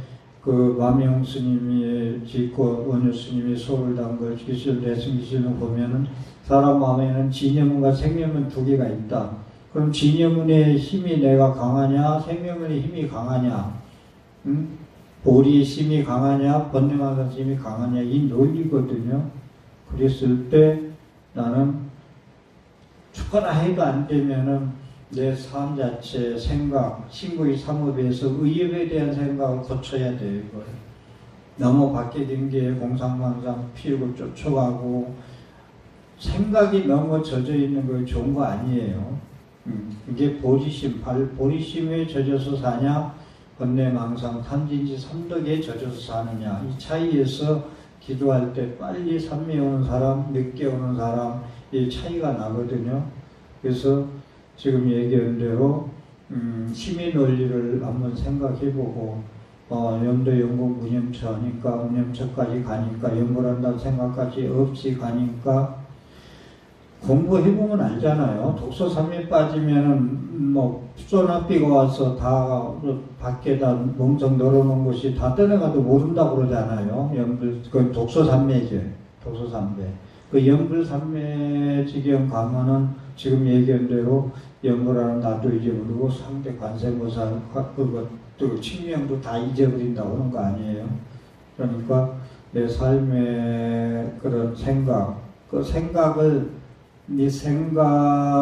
그 마명 스님이 짓고 원효 스님이 소를 담은 걸 기실 내승 기실론 보면은 사람 마음에는 진념문과 생명문 두 개가 있다. 그럼 진념문의 힘이 내가 강하냐, 생명문의 힘이 강하냐, 보리의 힘이 강하냐, 번뇌망상 힘이 강하냐 이 논리거든요. 그랬을 때 나는 죽거나 해도 안 되면은 내 삶 자체, 생각, 신구의 삼업에서 의협에 대한 생각을 고쳐야 돼요. 이걸. 너무 밖에 된 게 공상망상 피우고 쫓아가고 생각이 너무 젖어 있는 거 좋은 거 아니에요. 이게 보리심, 보리심에 젖어서 사냐, 번뇌망상, 탐진지, 삼덕에 젖어서 사느냐 이 차이에서 기도할 때 빨리 산미 오는 사람, 늦게 오는 사람 이 차이가 나거든요. 그래서 지금 얘기한 대로 힘의 논리를 한번 생각해보고 염도 영공 무념처 하니까 무념처까지 가니까 염불한다는 생각까지 없이 가니까 공부해보면 알잖아요. 독서삼에 빠지면은 뭐 쏘나비가 와서 다 밖에다 멍청 널어놓은 것이 다 떠나가도 모른다고 그러잖아요. 염불 그건 독서삼매죠. 독서삼매. 그 연불삼매지경 가면은 지금 얘기한 대로 연불하는 나도 잊어버리고 상대 관세모사 그것도 칭명도 다 잊어버린다고 하는 거 아니에요. 그러니까 내 삶의 그런 생각, 그 생각을 네 생각이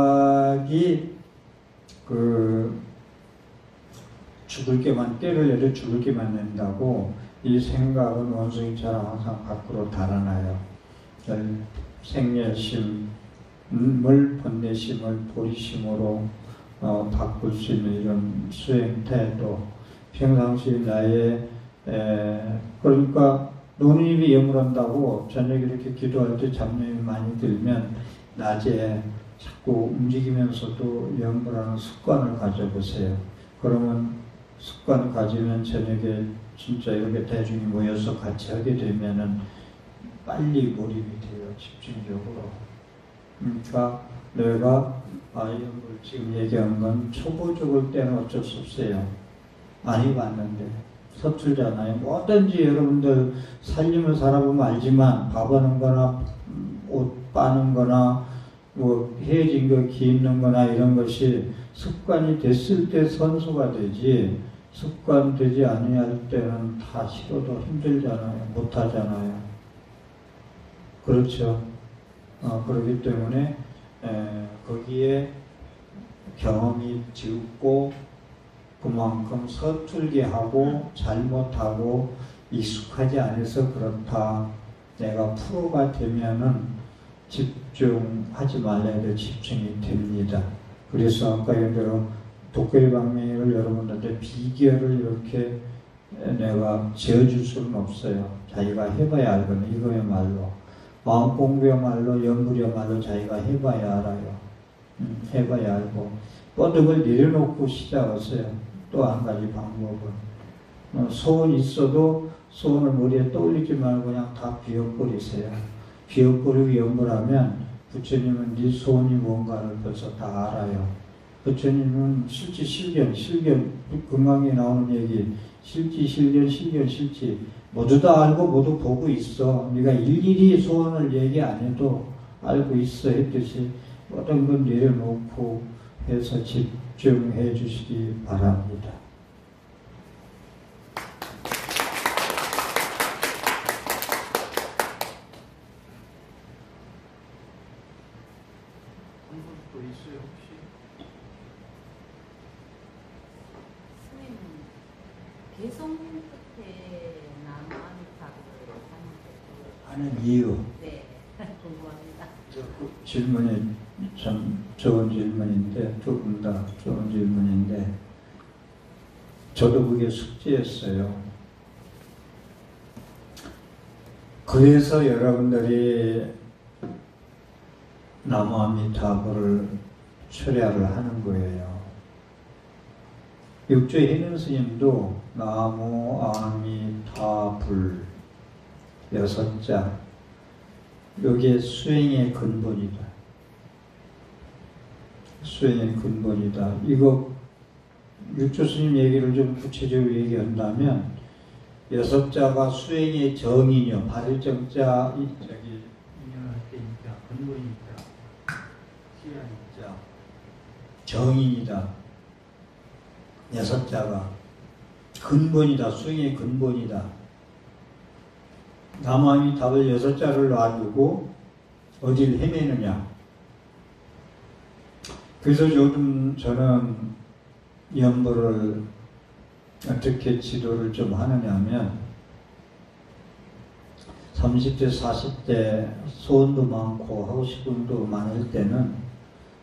그 죽을 게만 때를 내려 죽을 게만 낸다고 이 생각은 원숭이처럼 항상 밖으로 달아나요. 생멸심을 번뇌심을 보리심으로 바꿀 수 있는 이런 수행 태도, 평상시 나의 그러니까 노인이 염을한다고 저녁에 이렇게 기도할 때 잡념이 많이 들면 낮에 자꾸 움직이면서도 염을하는 습관을 가져보세요. 그러면 습관을 가지면 저녁에 진짜 이렇게 대중이 모여서 같이 하게 되면은 빨리 몰입이 돼요. 집중적으로. 그러니까 내가 염을 지금 얘기한 건 초보적일 때는 어쩔 수 없어요. 많이 봤는데 서툴잖아요. 뭐든지 여러분들 살림을 살아보면 알지만 밥하는 거나 옷 빠는 거나 뭐 헤어진 거 기입는 거나 이런 것이 습관이 됐을 때 선수가 되지 습관되지 아니할 때는 다 싫어도 힘들잖아요. 못하잖아요. 그렇죠. 그렇기 때문에 거기에 경험이 적고 그만큼 서툴게 하고 잘못하고 익숙하지 않아서 그렇다. 내가 프로가 되면은 집중하지 말라 해도 집중이 됩니다. 그래서 아까 얘기대로 독거의 방맹이를 여러분들한테 비결을 이렇게 내가 지어줄 수는 없어요. 자기가 해봐야 알거든. 이거야말로 마음 공부야말로 연불이야말로 자기가 해봐야 알아요. 해봐야 알고 뻗음을 내려놓고 시작하세요. 또 한 가지 방법은 소원이 있어도 소원을 머리에 떠올리지 말고 그냥 다 비워버리세요. 비워버리고 연불하면 부처님은 네 소원이 뭔가를 벌써 다 알아요. 부처님은 실지 실견 금강에 나오는 얘기 실지 실지 모두 다 알고 모두 보고 있어. 네가 일일이 소원을 얘기 안 해도 알고 있어 했듯이 모든 건 내려놓고 해서 집중해 주시기 바랍니다. 또 있어요 혹시? 선생님, 개성 끝에 나무아미타불을 하는 이유. 네, 궁금합니다. 질문이 참 좋은 질문인데 두 분 다 좋은 질문인데 저도 그게 숙제였어요. 그래서 여러분들이 나무아미타불을 철야를 하는 거예요. 육조의 해능 스님도 나무아미타불 6자 이게 수행의 근본이다. 수행의 근본이다. 이거 육조 스님 얘기를 좀 구체적으로 얘기한다면 6자가 수행의 정이요. 발일정자 저기 인연할 때니까 근본이니까 시야니까 정인이다. 6자가 근본이다. 수행의 근본이다. 나무아미 답을 6자를 놔두고 어디를 헤매느냐. 그래서 요즘 저는 연보를 어떻게 지도를 좀 하느냐 하면 30대 40대 소원도 많고 하고 싶은 도 많을 때는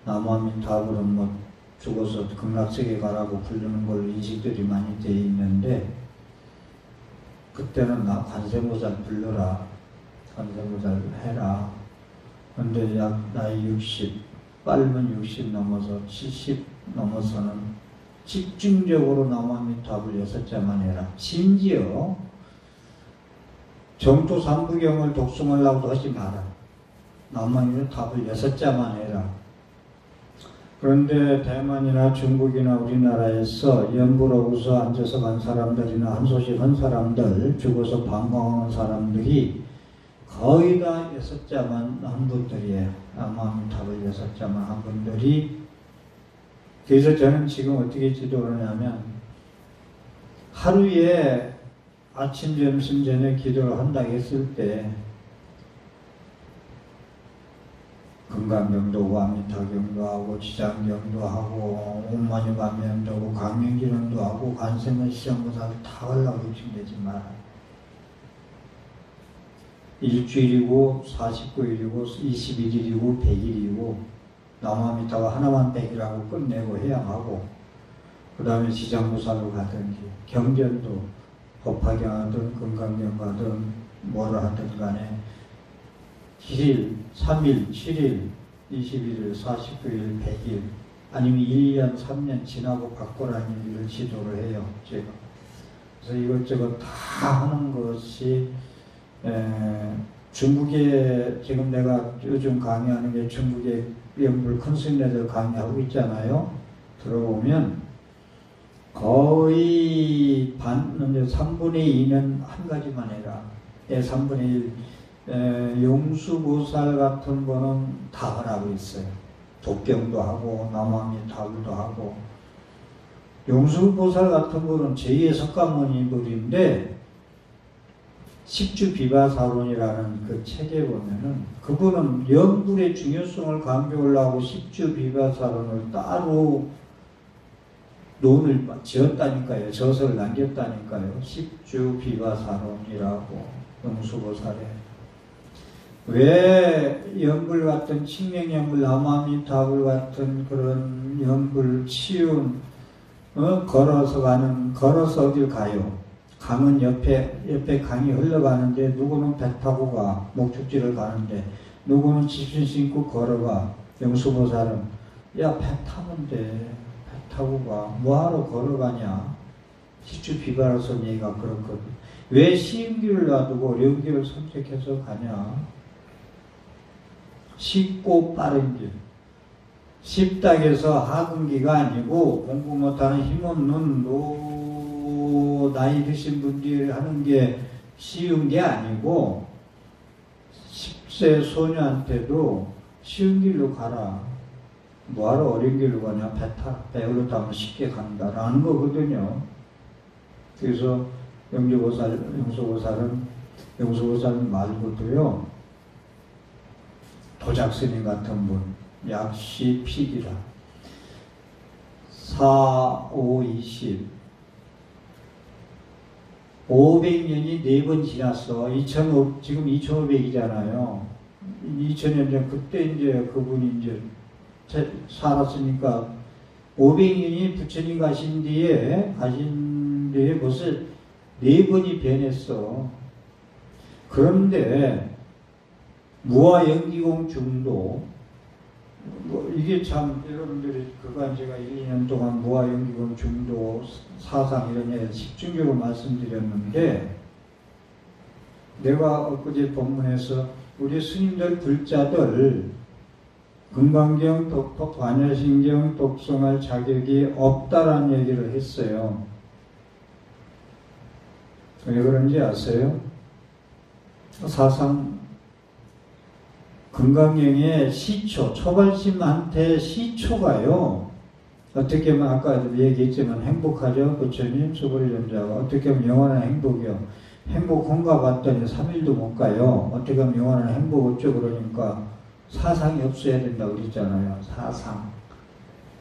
나무아미 답으로는 뭐 죽어서 극락세계 가라고 부르는 걸로 인식들이 많이 돼 있는데 그때는 나 관세음보살 불러라. 관세음보살 해라. 근데 약 나이 60, 빠르면 60 넘어서 70 넘어서는 집중적으로 나무아미 답을 6자만 해라. 심지어 정토 삼부경을 독송하려고도 하지 마라. 나무아미 답을 6자만 해라. 그런데 대만이나 중국이나 우리나라에서 연불하고서 앉아서 간 사람들이나 한 소식 한 사람들, 죽어서 방광하는 사람들이 거의 다 6자만 한 분들이에요. 나무아미타불 6자만 한 분들이. 그래서 저는 지금 어떻게 지도를 하냐면 하루에 아침, 점심, 저녁 기도를 한다고 했을 때 금강경도, 아미타경도 하고 지장경도 하고 옴마니만면도 하고 강명기론도 하고 관세음을 시장보살도 다 하려고 욕심내지 마라. 일주일이고 49일이고 21일이고 100일이고 나무아미타가 하나만 100이라고 끝내고 해야 하고 그 다음에 지장보살로 가든지 경전도 법화경 하든 금강경 하든 뭐를 하든 간에 7일, 3일, 7일, 21일, 49일, 100일 아니면 1년, 3년 지나고 바꾸라는 일을 지도를 해요. 제가. 그래서 이것저것 다 하는 것이 중국에 지금 내가 요즘 강의하는 게 중국의 영불 큰 스님네들 강의하고 있잖아요. 들어보면 거의 3분의 2는 한 가지만 해라. 3분의 1 용수보살 같은 거는 다 하라고 있어요. 독경도 하고 나무아미타불도 하고 용수보살 같은 거는 제2의 석가모니불인데 십주비바사론이라는 그 책에 보면은 그분은 영불의 중요성을 강조하려고 십주비바사론을 따로 논을 지었다니까요. 저서를 남겼다니까요. 십주비바사론이라고 용수보살에. 왜 연불 같은 칙명연불, 나무아미타불 같은 그런 연불 치운 걸어서 어딜 가요? 강은 옆에 강이 흘러가는데 누구는 배 타고 가, 목축지를 가는데 누구는 집신 신고 걸어가. 영수보살은 야, 배 타면 돼. 배 타고 가. 뭐하러 걸어가냐? 십주비바라선 얘기가 그렇거든. 왜 쉬운 길을 놔두고 어려운 길을 선택해서 가냐? 쉽고 빠른 길. 쉽다고 해서 하근기가 아니고 공부 못하는 힘없는 나이 드신 분들이 하는 게 쉬운 게 아니고 10세 소녀한테도 쉬운 길로 가라. 뭐하러 어려운 길로 가냐? 배 올라타면 쉽게 간다라는 거거든요. 그래서 용수보살은 말고도요. 도작스님 같은 분, 약시 피기라. 4, 5, 20 500년이 4번 지났어. 지금 2500이잖아요. 2000년 전 그때 이제 그분이 이제 살았으니까 500년이 부처님 가신 뒤에 벌써 4번이 변했어. 그런데 무아연기공 중도 이게 참 여러분들이 그간 제가 1, 2년 동안 무아연기공 중도 사상 이런 애 집중적으로 말씀드렸는데 내가 엊그제 본문에서 우리 스님들 불자들 금강경, 독법, 반야신경 독송할 자격이 없다라는 얘기를 했어요. 왜 그런지 아세요? 사상 금강경의 시초, 초발심한테 시초가요. 어떻게 하면 아까 얘기했지만 행복하죠. 부처님, 수불연자가 어떻게 하면 영원한 행복이요. 행복한가 봤더니 3일도 못 가요. 어떻게 하면 영원한 행복 어쩌 그러니까 사상이 없어야 된다고 그랬잖아요.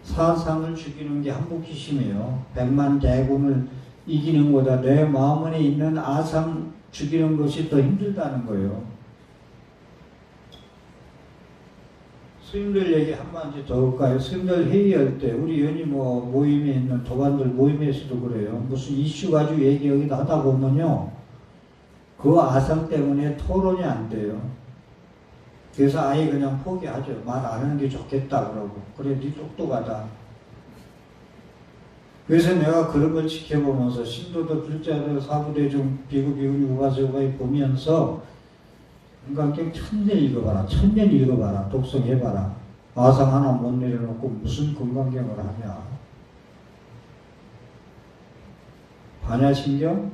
사상을 죽이는 게 한복기심이에요. 100만 대군을 이기는 것보다 내 마음 안에 있는 아상 죽이는 것이 더 힘들다는 거예요. 스님들 얘기 한마디 더 할까요? 스님들 회의할 때 우리 연희 모임에 있는 도반들 모임에서도 그래요. 무슨 이슈 가지고 얘기 여기다 하다 보면요. 그 아상 때문에 토론이 안 돼요. 그래서 아예 그냥 포기하죠. 말 안 하는 게 좋겠다 그러고. 그래 네 똑똑하다. 그래서 내가 그런 걸 지켜보면서 신도들, 불자들, 사부대중, 비구비구니, 우가세우가에 보면서 금강경 1000년 읽어봐라. 1000년 읽어봐라. 독성해봐라. 아상 하나 못 내려놓고 무슨 금강경을 하냐. 반야신경?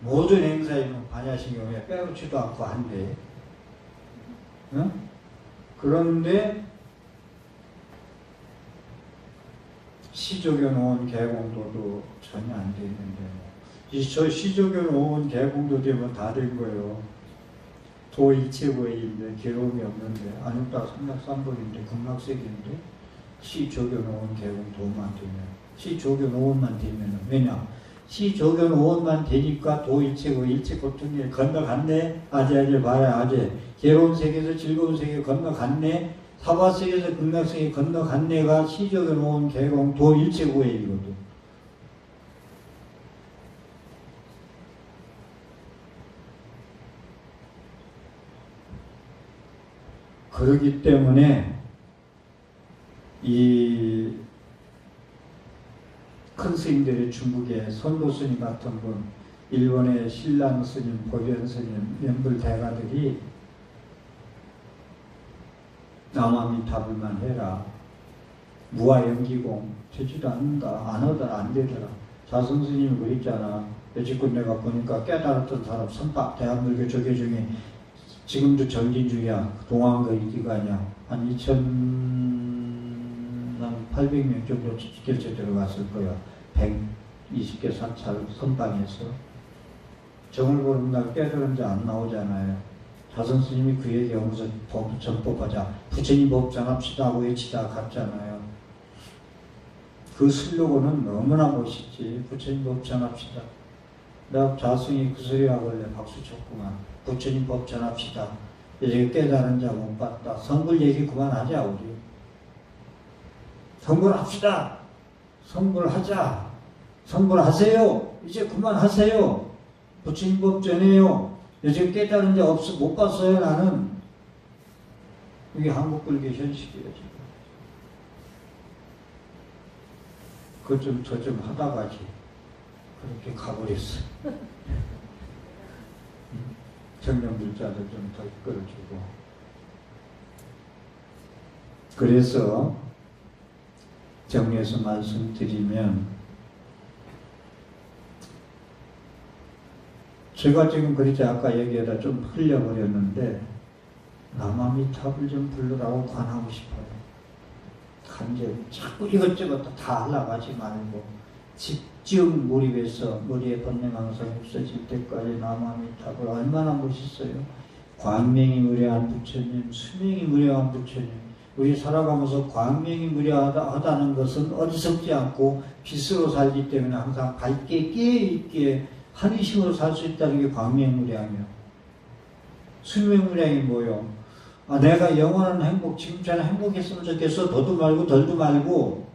모든 행사에는 반야신경에 빼놓지도 않고 한대. 응? 그런데 시조교 놓은 개공도도 전혀 안 돼 있는데, 저 시조교 놓은 개공도 되면 다 된 거예요. 도 이체고인데 괴로움이 없는데, 안육다 삼락삼복인데 극락색인데, 시조교 놓은 개공도만 되면, 시조교 놓은만 되면, 왜냐? 시조교 놓은만 되니까 도 이체고 일체 고통에 건너갔네. 아재 봐야 아재. 괴로운 세계에서 즐거운 세계 건너갔네. 사바세계에서 극락세계 건너갔네가 시조교 놓은 개공 도 일체고행이거든. 그렇기 때문에 이 큰 스님들의 중국의 선도 스님 같은 분, 일본의 신랑 스님, 보변 스님, 연불 대가들이 남아미타불만 해라. 무아연기공 되지도 않는다. 안 하더라. 안 되더라. 자선 스님이 그랬잖아. 여지껏 내가 보니까 깨달았던 사람 선박 대한불교 조계 중에 지금도 전진 중이야. 동안거리 기간이야. 한 800명 정도 결제 들어갔을 거야. 120개 사찰 선방에서. 정을 보는 날 깨달은 자 안 나오잖아요. 자선 스님이 그 얘기하면서 전법하자. 부처님 법전합시다 하고 외치다 갔잖아요. 그 슬로건은 너무나 멋있지. 부처님 법전합시다. 나 자승이 그 소리 하길래 박수 쳤구만. 부처님 법전합시다. 이제 깨달은 자 못 봤다. 성불 얘기 그만하자 우리. 성불합시다. 성불하자. 성불하세요. 이제 그만하세요. 부처님 법 전해요. 요즘 깨달은 자 없어 못 봤어요 나는. 이게 한국 불교 현실이에요 지금. 그 좀 저 좀 하다가지 그렇게 가버렸어. 청년들자들 좀 더 이끌어주고. 그래서 정리해서 말씀드리면, 제가 지금 그렇게 아까 얘기하다 좀 흘려버렸는데, 남아미탑을 좀 불러라고 관하고 싶어요. 간절히. 자꾸 이것저것 다 하려고 하지 말고, 집중 몰입해서 머리에 번뇌망상이 없어질 때까지 남아미탑을. 얼마나 멋있어요. 광명이 무량한 부처님, 수명이 무량한 부처님. 우리 살아가면서 광명이 무량하다는 것은 어리석지 않고 빛으로 살기 때문에 항상 밝게 깨어있게 한의식으로 살 수 있다는 게 광명무량이요. 수명무량이 뭐요? 아, 내가 영원한 행복, 지금처럼 행복했으면 좋겠어. 더도 말고 덜도 말고.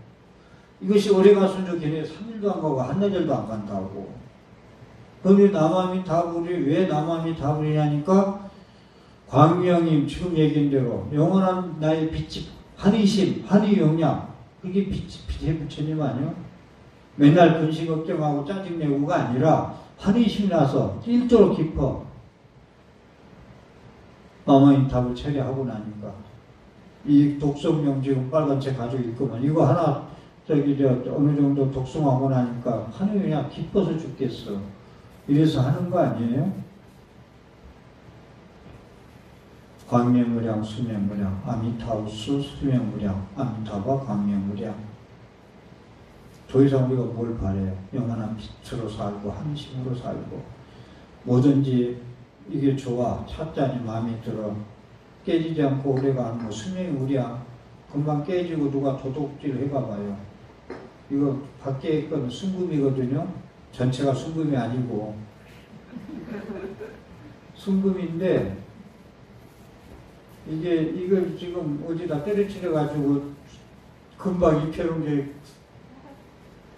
이것이 오래 갔으면 좋겠네. 3일도 안 가고 한나절도 안 간다고. 그럼 남아미타불이 왜 남아미타불이냐니까, 광명이 지금 얘기한 대로 영원한 나의 빛이 한의심, 한의용량, 그게 빛의 부처님 아니요? 맨날 근심 걱정하고 짜증내고가 아니라 한의심이 나서 찔도록 깊어. 남아미탑을 처리하고 나니까. 이 독성용 지금 빨간 책 가지고 있구만. 이거 하나 어느 정도 독성하고 나니까 하늘이 그냥 기뻐서 죽겠어. 이래서 하는 거 아니에요? 광명무량, 수명무량, 아미타우스, 수명무량, 아미타바, 광명무량. 더 이상 우리가 뭘 바래요? 영원한 빛으로 살고 한심으로 살고 뭐든지 이게 좋아, 찾자니 마음에 들어, 깨지지 않고 오래가는 거. 수명무량, 금방 깨지고 누가 도둑질 해봐봐요. 이거 밖에 있건 순금이거든요. 전체가 순금이 아니고 순금인데, 이걸 지금 어디다 때려치려 가지고 금방 입혀놓은 게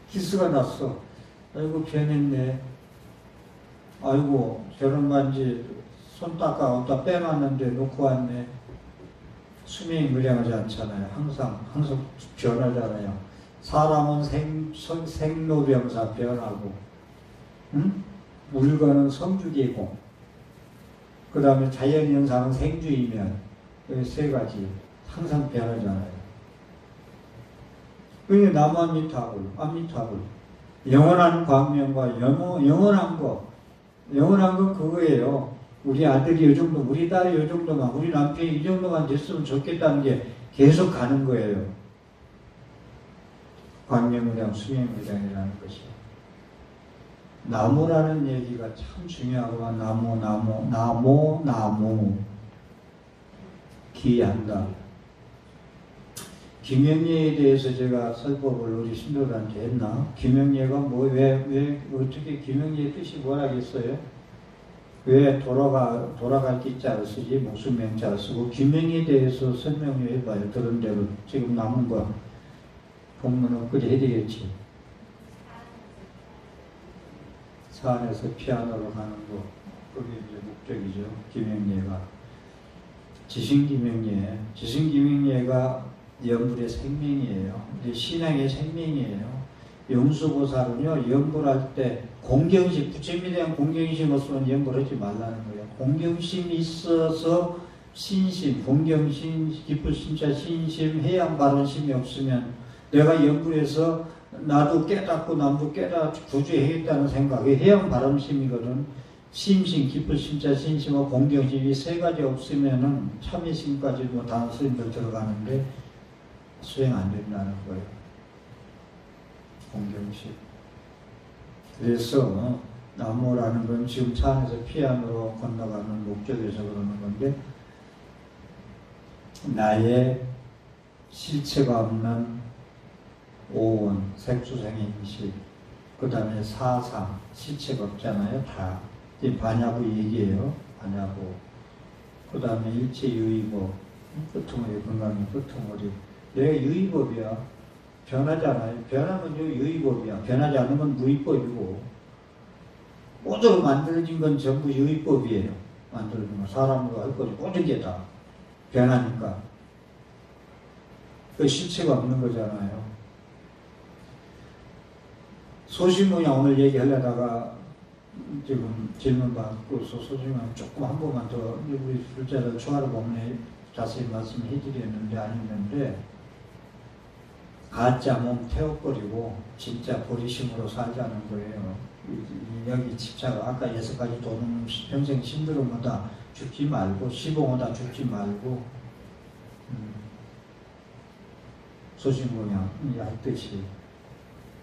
기스가 났어. 아이고 변했네. 아이고 저런 반지 손 닦아 어디다 빼놨는데 놓고 왔네. 수명이 무량하지 않잖아요. 항상 변하잖아요. 사람은 생로병사 변하고, 응? 물건은 성주계공, 그 다음에 자연현상은 생주이면, 이 세 가지 항상 변하잖아요. 그게 남아미타불, 아미타불, 영원한 광명과 영원한 것, 영원한 건 그거예요. 우리 아들이 이 정도, 우리 딸이 이 정도만, 우리 남편이 이 정도만 됐으면 좋겠다는 게 계속 가는 거예요. 광명무량, 수명무량이라는 것이. 나무라는 얘기가 참 중요하구만. 나무. 기한다. 김영예에 대해서 제가 설법을 우리 신도들한테 했나? 김영예가 어떻게 김영예의 뜻이 뭐라겠어요? 왜 돌아갈 기자를 쓰지? 목숨 명자를 쓰고, 김영예에 대해서 설명을 해봐요. 들은 대로. 지금 남은 거. 본문은 그리 해야 되겠지. 산에서 피아노로 가는 거. 그게 이제 목적이죠. 김영예가. 지신김영예가 연불의 생명이에요. 신앙의 생명이에요. 용수보살은요, 연불할 때 공경심, 부처님에 대한 공경심 없으면 연불하지 말라는 거예요. 공경심이 있어서 신심, 공경심, 깊은 심자, 신심, 해양 발언심이 없으면 내가 연불해서 나도 깨닫고 남도 구조해야겠다는 생각이 해양 발언심이거든. 심심, 깊은 심자, 신심과 공경심 이 세 가지 없으면은 참회심까지 뭐 다른 스님들 들어가는데 수행 안 된다는 거예요. 공경심. 그래서 나무라는 건 지금 차 안에서 피아노로 건너가는 목적에서 그러는 건데, 나의 실체가 없는 오원, 색수생의 인식, 그 다음에 사상, 실체가 없잖아요. 다. 이 반야부 얘기예요. 반야부. 그 다음에 일체유의법, 끄트머리, 건강의 끄트머리. 내가 유의법이야. 변하잖아요. 변하면 유의법이야. 변하지 않으면 무의법이고, 모두로 만들어진 건 전부 유의법이에요. 만들어진 건 사람으로 할 거지. 모든 게 다 변하니까. 그 실체가 없는 거잖아요. 소신문양 오늘 얘기하려다가 지금 질문 받고서 소신문양 조금 한 번만 더 우리 불자들 초하루 법문에 자세히 말씀해 드렸는데 아니는데, 가짜 몸 태워버리고 진짜 보리심으로 살자는 거예요. 여기 집착, 아까 6가지 도는 평생 힘들어보다 죽지 말고, 시봉하다 죽지 말고, 소신공양 할 뜻이.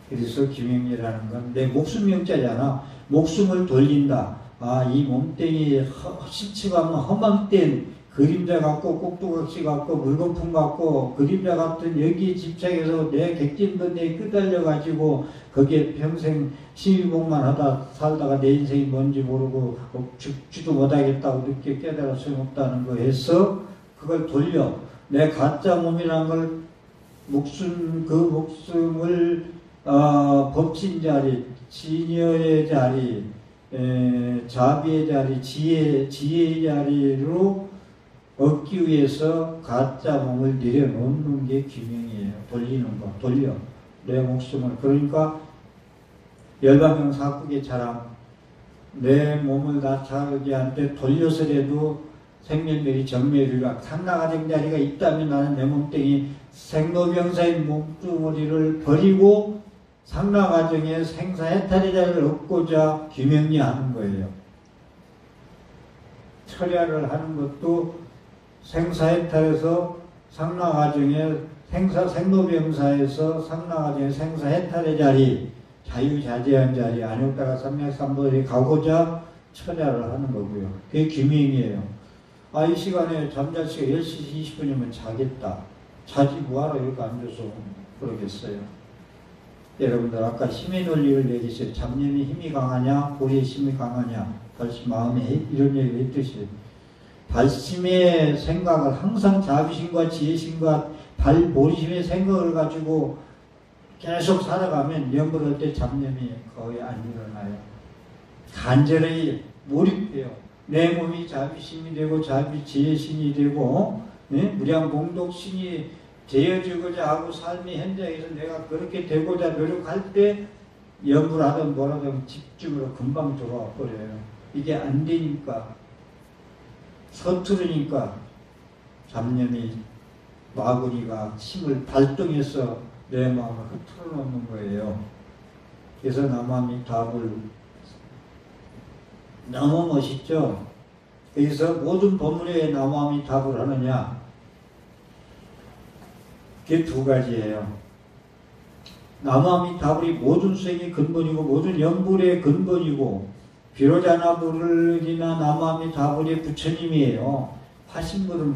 그래서 김영예라는 건 내 목숨 명자잖아. 목숨을 돌린다. 아, 이 몸뚱이 실체가 없는 허망된 그림자 같고 꼭두각시 같고 물거품 같고 그림자 같은 여기에 집착해서 내 객진번뇌에 끄달려가지고 거기에 평생 시위복만 하다 살다가 내 인생이 뭔지 모르고 죽지도 못하겠다고 늦게 깨달아 소용없다는 거 해서 그걸 돌려. 내 가짜 몸이란 걸 목숨을 법친 자리, 진여의 자리, 자비의 자리, 지혜의 자리로 얻기 위해서 가짜 몸을 내려놓는 게 기명이에요. 돌리는 거, 돌려. 내 목숨을. 그러니까 열반경 사국의 자랑, 내 몸을 나타나게 하는데 돌려서라도 생멸멸이 정멸이가 상나가정 자리가 있다면 나는 내 몸뚱이 생로병사의 몸뚱어리를 버리고 상나가정의 생사해탈의 자리를 얻고자 기명리하는 거예요. 철야를 하는 것도 생사해탈에서 상나가정의 생로병사에서 상나가정의 생사해탈의 자리, 자유자재한 자리, 안욕다가 삼맥삼보들이 가고자 철야를 하는 거고요. 그게 기명이에요. 아, 이 시간에 잠잘 시간 10시 20분이면 자겠다. 자지 뭐하러 이렇게 앉아서 그러겠어요. 여러분들 아까 힘의 논리를 얘기했어요. 잡념이 힘이 강하냐, 보리의 힘이 강하냐, 발심 마음의 이런 얘기를 했듯이 발심의 생각을 항상 자비심과 지혜심과 보리심의 생각을 가지고 계속 살아가면 연불할 때 잡념이 거의 안 일어나요. 간절히 몰입해요. 내 몸이 자비심이 되고 지혜심이 되고 무량공덕심이 되어지고자 하고 삶의 현장에서 내가 그렇게 되고자 노력할 때 연불하든 뭐라든 집중으로 금방 들어와 버려요. 이게 안 되니까 서투르니까 잡념이 마구니가 힘을 발동해서 내 마음을 흐트러 놓는 거예요. 그래서 남함이 답을 너무 멋있죠? 그래서 모든 법문에 왜 나무함이 답을 하느냐? 그게 두 가지예요. 나무함이 답이 모든 수행의 근본이고 모든 연불의 근본이고 비로자나불이나 나무함이 답이 부처님이에요. 화신불은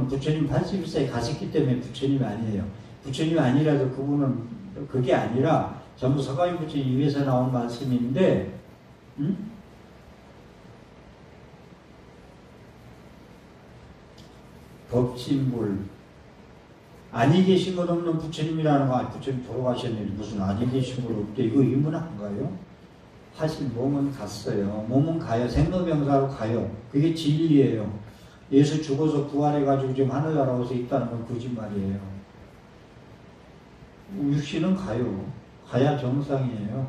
부처님 81세에 가셨기 때문에 부처님이 아니에요. 부처님이 아니라도 그분은 그게 아니라 전부 서가미 부처님 입에서 나온 말씀인데 법신불 아니 계신 것 없는 부처님이라는 거, 부처님 돌아가셨는데 무슨 아니 계신 것 없대. 이거 의문한가요? 사실 몸은 갔어요. 몸은 가요. 생로병사로 가요. 그게 진리예요. 예수 죽어서 부활해가지고 지금 하늘나라에서 있다는 건 거짓말이에요. 육신은 가요. 가야 정상이에요.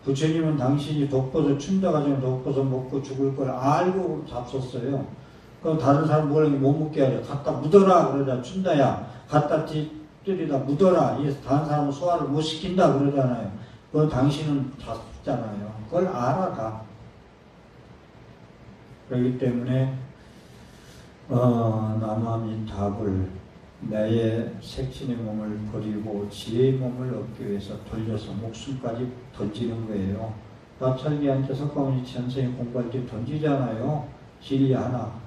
부처님은 당신이 독버섯, 춘자가지고 독버섯 먹고 죽을 걸 알고 잡섰어요. 그럼 다른 사람 뭐라고 못 묻게 하죠. 갖다 묻어라 그러자. 춘다야 갖다 때리다 묻어라. 이 다른 사람은 소화를 못 시킨다 그러잖아요. 그건 당신은 잡잖아요. 그걸 알아 다. 그렇기 때문에 나무함이 답을 나의 색신의 몸을 버리고 지혜의 몸을 얻기 위해서 돌려서 목숨까지 던지는 거예요. 나찰기한테 석가모니 전생에 공부할 때 던지잖아요. 진리 하나.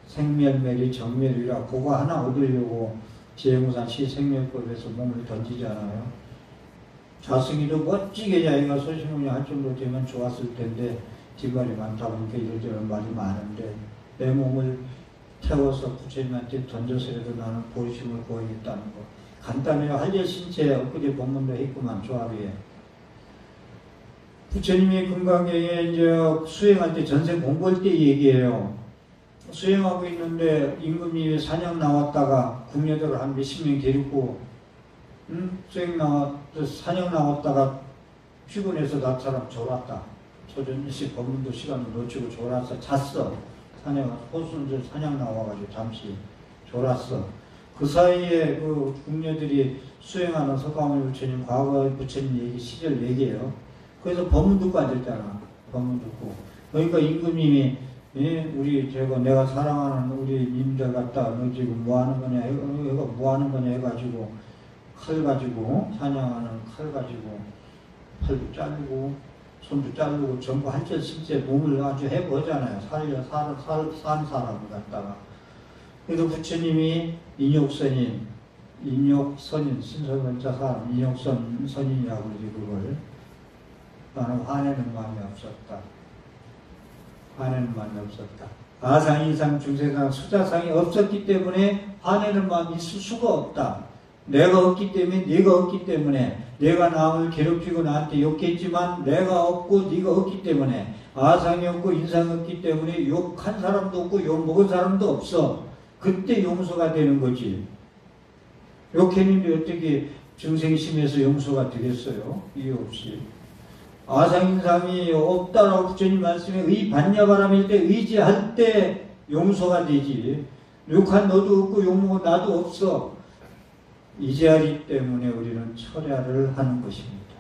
생멸멸이 정멸이라 그거 하나 얻으려고 지혜무산 시생멸법에서 몸을 던지잖아요. 자승이도 멋지게 자기가 소신문이 할 정도 되면 좋았을 텐데 뒷말이 많다 보니까 이런저런 말이 많은데 내 몸을 태워서 부처님한테 던져서라도 나는 보심을 보이겠다는 거. 간단해요. 한려신체 엊그제 본문도 했구만 조합이에. 부처님이 금강경에 이제 수행할 때 전생 공부할 때 얘기해요. 수행하고 있는데 임금님이 사냥 나왔다가 궁녀들을 한 몇십 명 데리고 사냥 나왔다가 피곤해서 나처럼 졸았다. 초전일식 법문도 시간을 놓치고 졸았어. 잤어. 호순들 사냥 나와가지고 잠시 졸았어. 그 사이에 그 궁녀들이 수행하는 석가모니 부처님 과거 부처님 얘기 시절 얘기해요. 그래서 법문 듣고 앉았잖아. 법문 듣고. 그러니까 임금님이 내가 사랑하는 우리 님들 갖다 너 지금 뭐 하는 거냐 해가지고 칼 가지고 사냥하는 칼 가지고 팔도 자르고 손도 자르고 전부 한철 실제 몸을 아주 해보잖아요. 산 사람을 갖다가. 그래서 부처님이 인욕선인 신선원자 사람 인욕선인이라고 그러지. 그걸 나는 화내는 마음이 없었다. 화내는 마음이 없었다. 아상인상 중세상 수자상이 없었기 때문에 화내는 마음이 있을 수가 없다. 내가 없기 때문에 네가 없기 때문에 내가 남을 괴롭히고 나한테 욕했지만 내가 없고 네가 없기 때문에 아상이 없고 인상이 없기 때문에 욕한 사람도 없고 욕먹은 사람도 없어. 그때 용서가 되는 거지. 욕했는데 어떻게 중생심에서 용서가 되겠어요? 이유 없이. 아상인상이 없다라고 부처님 말씀에 반야바람일 때 의지할 때 용서가 되지. 욕한 너도 없고 욕먹은 나도 없어. 이제하기 때문에 우리는 철야를 하는 것입니다.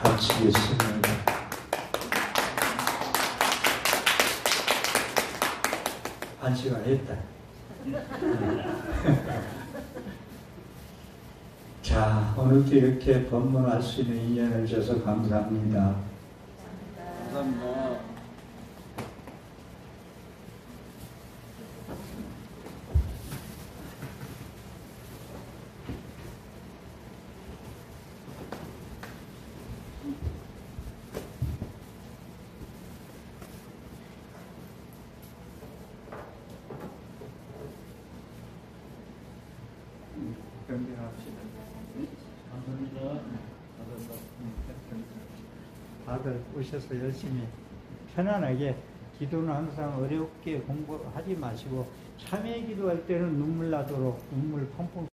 마치겠습니다. 한 시간 했다. 자, 오늘도 이렇게 법문할 수 있는 인연을 주셔서 감사합니다. 감사합니다. 경배합시다. 다들 오셔서 열심히 편안하게 기도는 항상 어렵게 공부하지 마시고 참회 기도할 때는 눈물 나도록 눈물 펑펑